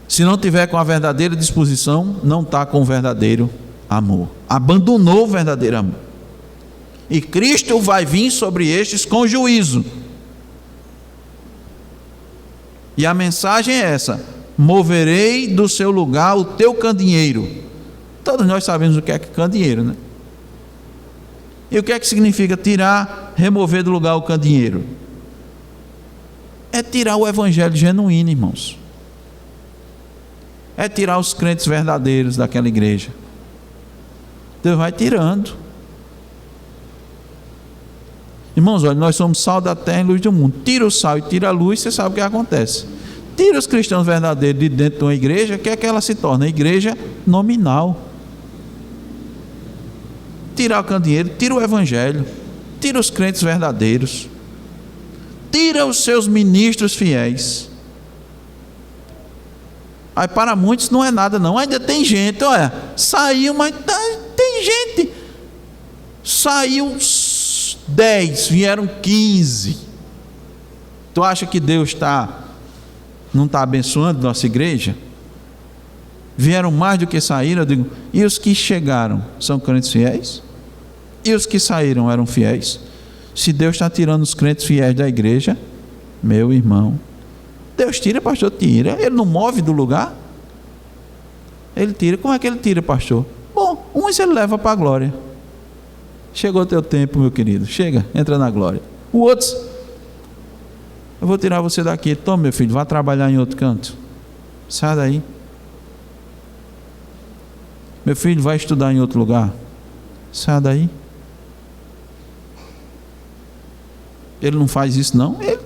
Se não tiver com a verdadeira disposição, não está com o verdadeiro amor. Abandonou o verdadeiro amor. E Cristo vai vir sobre estes com juízo. E a mensagem é essa: moverei do seu lugar o teu candeeiro. Todos nós sabemos o que é candeeiro, né? E o que é que significa tirar, remover do lugar o candeeiro? É tirar o evangelho genuíno, irmãos. É tirar os crentes verdadeiros daquela igreja. Deus vai tirando. Irmãos, olha, nós somos sal da terra e luz do mundo. Tira o sal e tira a luz, você sabe o que acontece. Tira os cristãos verdadeiros de dentro de uma igreja, que é que ela se torna? Igreja nominal. Tira o candeeiro, tira o evangelho, tira os crentes verdadeiros, tira os seus ministros fiéis. Aí para muitos não é nada não, ainda tem gente, olha, saiu, mas tem gente, saiu 10, vieram 15. Tu acha que Deus não está abençoando nossa igreja? Vieram mais do que saíram. Eu digo, e os que chegaram são crentes fiéis? E os que saíram eram fiéis? Se Deus está tirando os crentes fiéis da igreja, meu irmão, Deus tira, pastor, tira. Ele não move do lugar. Ele tira. Como é que ele tira, pastor? Bom, uns ele leva para a glória. Chegou o teu tempo, meu querido, chega, entra na glória. O outro, eu vou tirar você daqui. Toma, meu filho, vá trabalhar em outro canto. Sai daí. Meu filho, vai estudar em outro lugar. Sai daí. Ele não faz isso não. Ele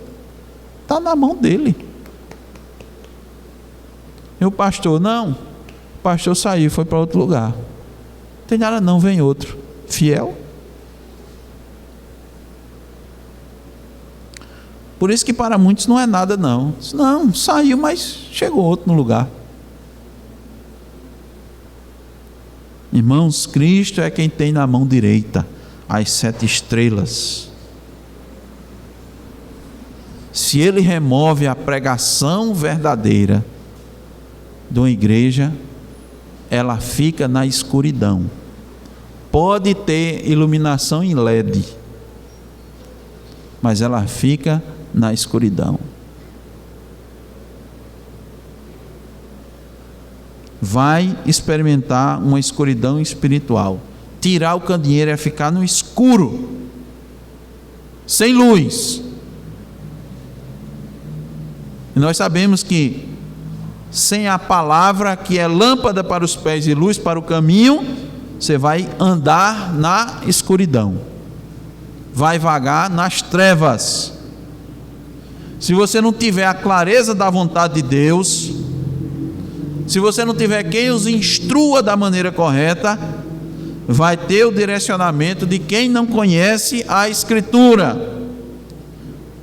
está na mão dele. E o pastor, não. O pastor saiu, foi para outro lugar. Não tem nada não, vem outro. Fiel. Por isso que para muitos não é nada não. Não, saiu, mas chegou outro no lugar. Irmãos, Cristo é quem tem na mão direita as 7 estrelas. Se Ele remove a pregação verdadeira de uma igreja, ela fica na escuridão. Pode ter iluminação em LED, mas ela fica na escuridão. Vai experimentar uma escuridão espiritual. Tirar o candeeiro é ficar no escuro, sem luz. E nós sabemos que sem a palavra, que é lâmpada para os pés e luz para o caminho, você vai andar na escuridão, vai vagar nas trevas. Se você não tiver a clareza da vontade de Deus, se você não tiver quem os instrua da maneira correta, vai ter o direcionamento de quem não conhece a Escritura.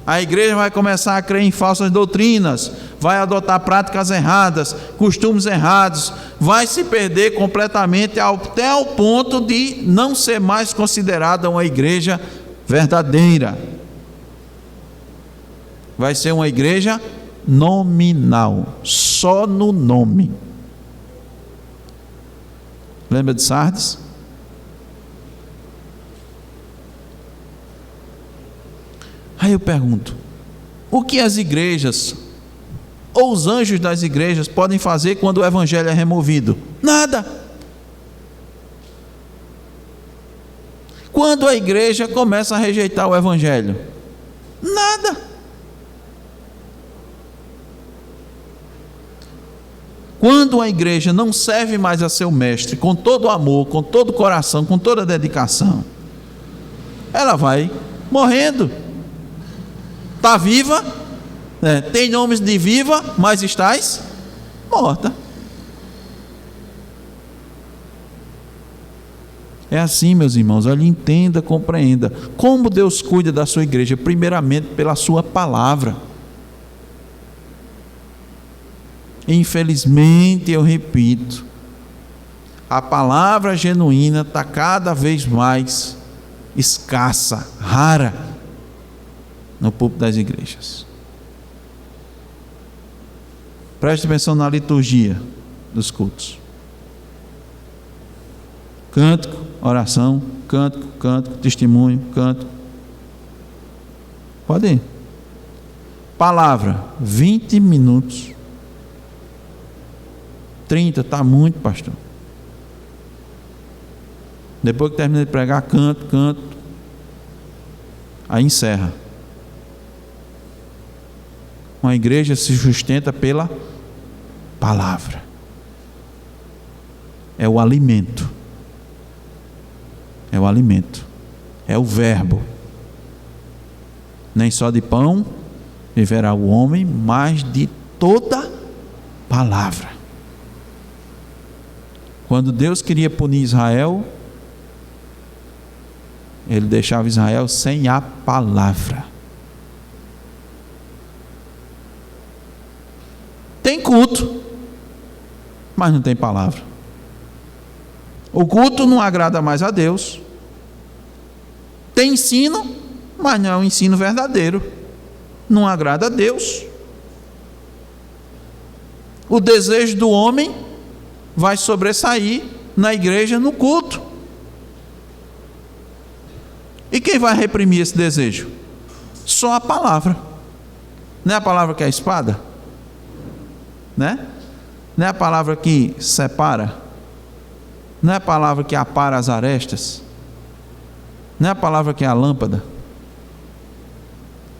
A igreja vai começar a crer em falsas doutrinas, vai adotar práticas erradas, costumes errados, vai se perder completamente até ao ponto de não ser mais considerada uma igreja verdadeira. Vai ser uma igreja nominal, só no nome. Lembra de Sardes? Aí eu pergunto, o que as igrejas ou os anjos das igrejas podem fazer quando o evangelho é removido? Nada. Quando a igreja começa a rejeitar o evangelho? Nada. Quando a igreja não serve mais a seu mestre com todo o amor, com todo o coração, com toda a dedicação, ela vai morrendo. Está viva, tem nomes de viva, mas estás morta. É assim, meus irmãos, olha, entenda, compreenda como Deus cuida da sua igreja, primeiramente pela sua palavra. Infelizmente, eu repito, a palavra genuína está cada vez mais escassa, rara no púlpito das igrejas. Preste atenção na liturgia dos cultos. Cântico, oração, cântico, testemunho, cântico. Pode ir. Palavra, 20 minutos. 30, está muito, pastor. Depois que termina de pregar, canto. Aí encerra. Uma igreja se sustenta pela palavra. É o alimento. É o alimento. É o verbo. Nem só de pão viverá o homem, mas de toda palavra. Quando Deus queria punir Israel, Ele deixava Israel sem a palavra. Tem culto, mas não tem palavra. O culto não agrada mais a Deus. Tem ensino, mas não é um ensino verdadeiro. Não agrada a Deus. O desejo do homem vai sobressair na igreja, no culto. E quem vai reprimir esse desejo? Só a palavra. Não é a palavra que é a espada? Né? Não é a palavra que separa? Não é a palavra que apara as arestas? Não é a palavra que é a lâmpada?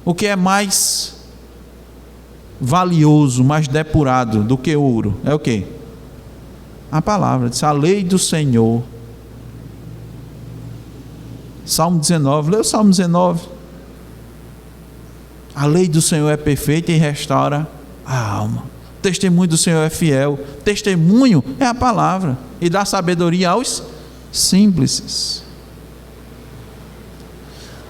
O que é mais valioso, mais depurado do que ouro? É o quê? A palavra. Diz, a lei do Senhor. Salmo 19, lê o Salmo 19. A lei do Senhor é perfeita e restaura a alma. O testemunho do Senhor é fiel. Testemunho é a palavra e dá sabedoria aos simples.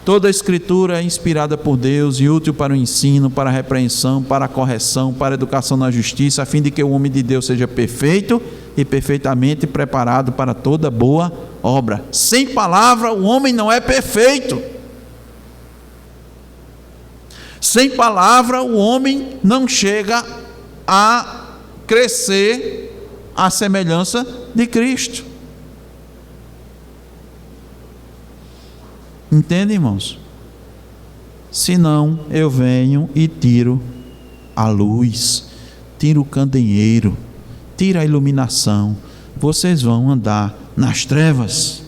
Toda a escritura é inspirada por Deus e útil para o ensino, para a repreensão, para a correção, para a educação na justiça, a fim de que o homem de Deus seja perfeito e perfeitamente preparado para toda boa obra. Sem palavra o homem não é perfeito. Sem palavra o homem não chega a crescer, à semelhança de Cristo. Entende, irmãos? Senão eu venho e tiro a luz, tiro o candeeiro, tiro a iluminação. Vocês vão andar nas trevas.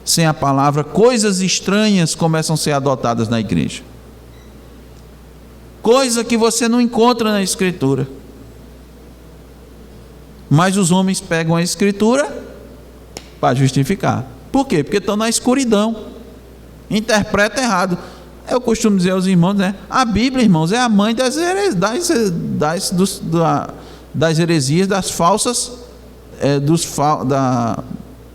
Sem a palavra, coisas estranhas começam a ser adotadas na igreja. Coisa que você não encontra na Escritura. Mas os homens pegam a Escritura para justificar. Por quê? Porque estão na escuridão. Interpreta errado. Eu costumo dizer aos irmãos, né? A Bíblia, irmãos, é a mãe das heresias, das falsas,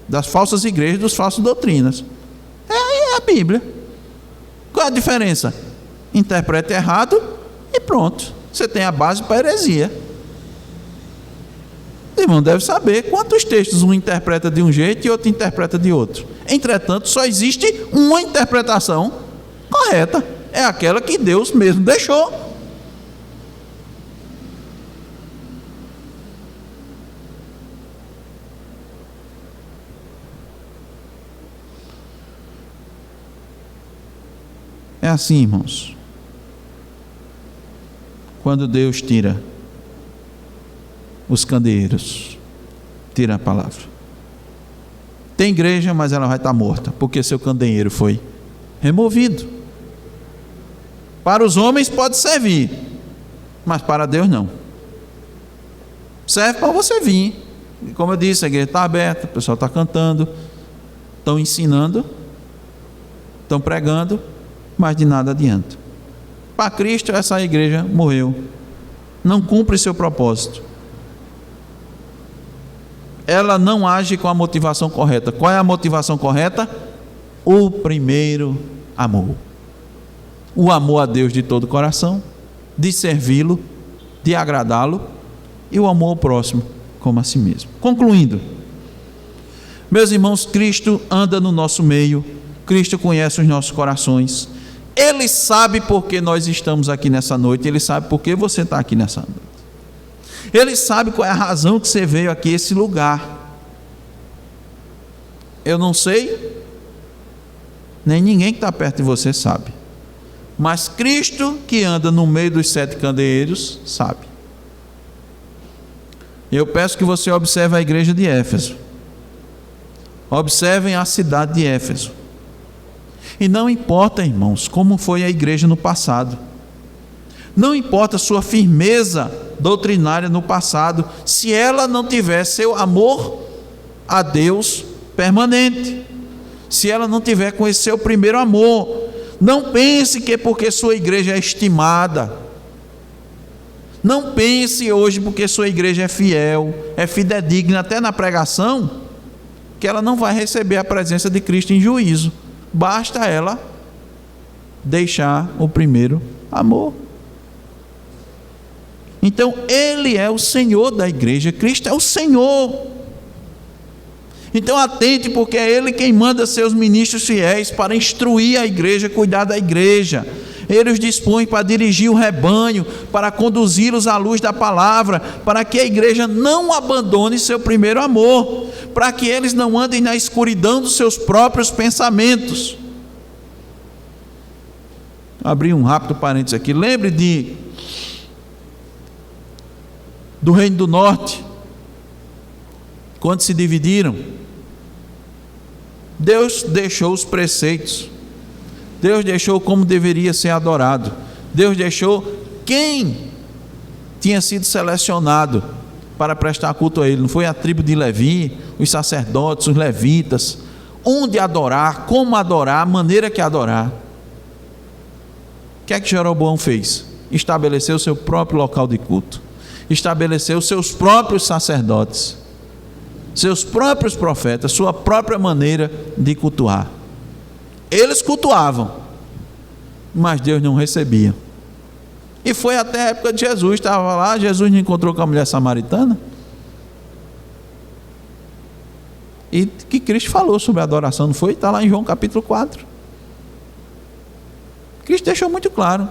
das falsas igrejas, das falsas doutrinas. É a Bíblia. Qual é a diferença? Interpreta errado e pronto. Você tem a base para a heresia. O irmão deve saber quantos textos um interpreta de um jeito e outro interpreta de outro. Entretanto, só existe uma interpretação correta. É aquela que Deus mesmo deixou. É assim, irmãos. Quando Deus tira os candeeiros, tira a palavra. Tem igreja, mas ela vai estar morta, porque seu candeeiro foi removido. Para os homens pode servir, mas para Deus não. Serve para você vir. Como eu disse, a igreja está aberta, o pessoal está cantando, estão ensinando, estão pregando, mas de nada adianta. Para Cristo, essa igreja morreu. Não cumpre seu propósito. Ela não age com a motivação correta. Qual é a motivação correta? O primeiro amor. O amor a Deus de todo o coração, de servi-lo, de agradá-lo, e o amor ao próximo como a si mesmo. Concluindo, meus irmãos, Cristo anda no nosso meio, Cristo conhece os nossos corações, Ele sabe por que nós estamos aqui nessa noite, Ele sabe por que você está aqui nessa noite. Ele sabe qual é a razão que você veio aqui a esse lugar. Eu não sei, nem ninguém que está perto de você sabe. Mas Cristo, que anda no meio dos 7 candeeiros, sabe. Eu peço que você observe a igreja de Éfeso. Observem a cidade de Éfeso. E não importa, irmãos, como foi a igreja no passado. Não importa a sua firmeza doutrinária no passado, se ela não tiver seu amor a Deus permanente, se ela não tiver com esse seu primeiro amor. Não pense que é porque sua igreja é estimada, não pense hoje porque sua igreja é fiel, é fidedigna até na pregação, que ela não vai receber a presença de Cristo em juízo. Basta ela deixar o primeiro amor. Então Ele é o Senhor da igreja, Cristo é o Senhor. Então atente, porque é Ele quem manda seus ministros fiéis para instruir a igreja, cuidar da igreja. Ele os dispõe para dirigir o rebanho, para conduzi-los à luz da palavra, para que a igreja não abandone seu primeiro amor, para que eles não andem na escuridão dos seus próprios pensamentos. Abri um rápido parênteses aqui. Lembre do Reino do Norte, quando se dividiram. Deus deixou os preceitos, Deus deixou como deveria ser adorado, Deus deixou quem tinha sido selecionado para prestar culto a Ele. Não foi a tribo de Levi, os sacerdotes, os levitas, onde adorar, como adorar, a maneira que adorar. O que é que Jeroboão fez? Estabeleceu o seu próprio local de culto, estabeleceu os seus próprios sacerdotes, seus próprios profetas, sua própria maneira de cultuar. Eles cultuavam, mas Deus não recebia. E foi até a época de Jesus, estava lá, Jesus não encontrou com a mulher samaritana, e que Cristo falou sobre a adoração, não foi? Está lá em João capítulo 4. Cristo deixou muito claro.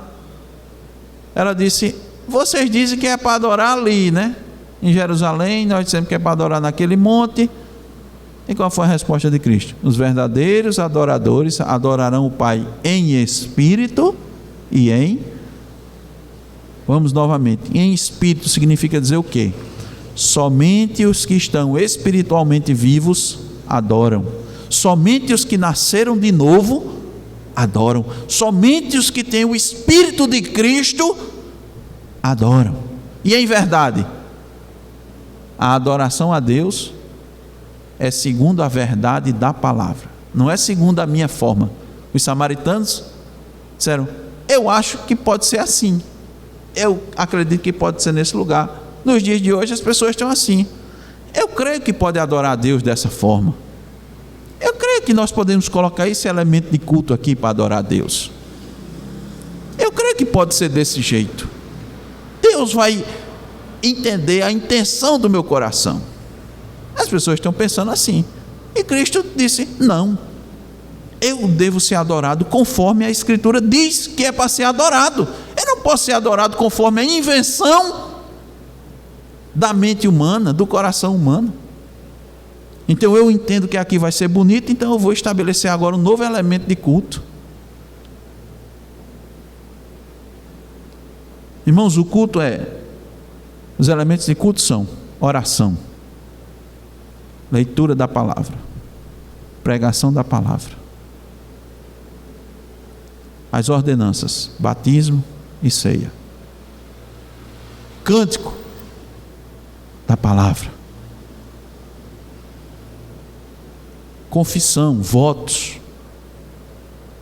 Ela disse: vocês dizem que é para adorar ali, né? Em Jerusalém, nós dissemos que é para adorar naquele monte. E qual foi a resposta de Cristo? Os verdadeiros adoradores adorarão o Pai em espírito e em... Vamos novamente. Em espírito significa dizer o quê? Somente os que estão espiritualmente vivos adoram. Somente os que nasceram de novo adoram. Somente os que têm o Espírito de Cristo adoram. E em verdade, a adoração a Deus é segundo a verdade da palavra, não é segundo a minha forma. Os samaritanos disseram: eu acho que pode ser assim, eu acredito que pode ser nesse lugar. Nos dias de hoje as pessoas estão assim: eu creio que pode adorar a Deus dessa forma, eu creio que nós podemos colocar esse elemento de culto aqui para adorar a Deus, eu creio que pode ser desse jeito. Deus vai entender a intenção do meu coração. As pessoas estão pensando assim, e Cristo disse: não, eu devo ser adorado conforme a Escritura diz que é para ser adorado. Eu não posso ser adorado conforme a invenção da mente humana, do coração humano. Então eu entendo que aqui vai ser bonito, então eu vou estabelecer agora um novo elemento de culto. Irmãos, o culto os elementos de culto são oração, leitura da palavra, pregação da palavra, as ordenanças, batismo e ceia, cântico da palavra, confissão, votos.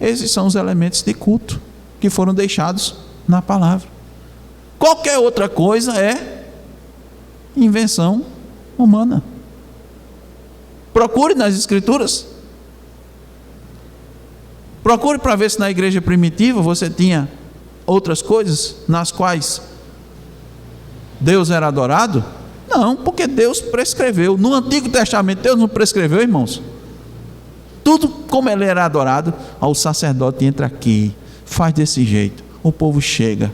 Esses são os elementos de culto que foram deixados na palavra. Qualquer outra coisa é invenção humana. Procure nas Escrituras. Procure para ver se na igreja primitiva você tinha outras coisas nas quais Deus era adorado. Não, porque Deus prescreveu. No Antigo Testamento Deus não prescreveu, irmãos. Tudo como ele era adorado. O sacerdote entra aqui, faz desse jeito, o povo chega.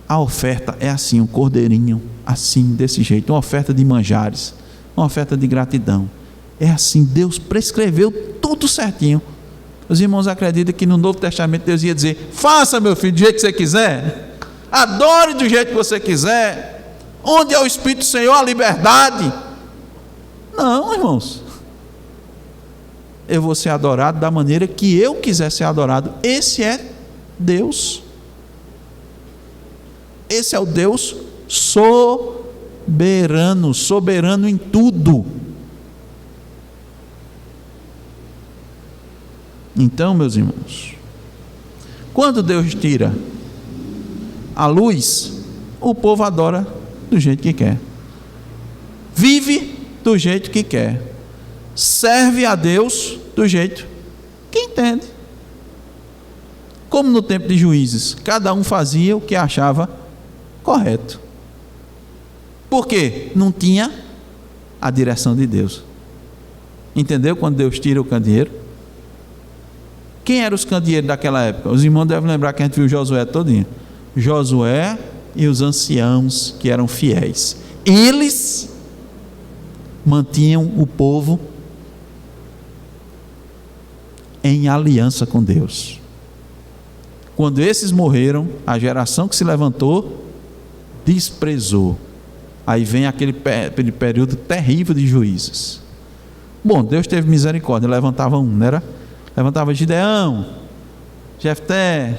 A oferta é assim, um cordeirinho, assim, desse jeito, uma oferta de manjares, uma oferta de gratidão. É assim, Deus prescreveu tudo certinho. Os irmãos acreditam que no Novo Testamento Deus ia dizer: faça, meu filho, do jeito que você quiser, adore do jeito que você quiser, onde é o Espírito do Senhor, a liberdade. Não, irmãos, eu vou ser adorado da maneira que eu quiser ser adorado. Esse é Deus. Esse é o Deus soberano, soberano em tudo. Então, meus irmãos, quando Deus tira a luz, o povo adora do jeito que quer, vive do jeito que quer, serve a Deus do jeito que entende. Como no tempo de Juízes, cada um fazia o que achava correto. Por quê? Não tinha a direção de Deus. Entendeu? Quando Deus tira o candeeiro. Quem eram os candeeiros daquela época? Os irmãos devem lembrar que a gente viu Josué todinho. Josué e os anciãos que eram fiéis. Eles mantinham o povo em aliança com Deus. Quando esses morreram, a geração que se levantou desprezou. Aí vem aquele período terrível de Juízes. Bom, Deus teve misericórdia, levantava um, não era? Levantava Gideão, Jefté,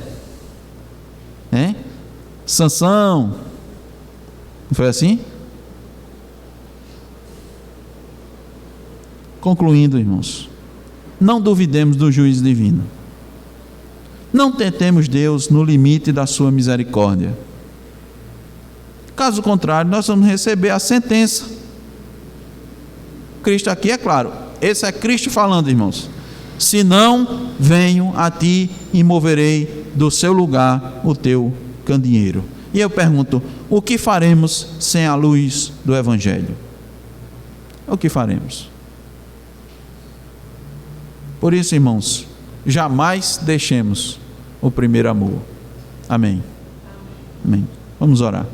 Sansão. Não foi assim? Concluindo, irmãos, não duvidemos do juízo divino. Não tentemos Deus no limite da sua misericórdia. Caso contrário, nós vamos receber a sentença. Cristo aqui é claro. Esse é Cristo falando, irmãos. Se não, venho a ti e moverei do seu lugar o teu candeeiro. E eu pergunto: o que faremos sem a luz do Evangelho? O que faremos? Por isso, irmãos, jamais deixemos o primeiro amor. Amém. Amém. Vamos orar.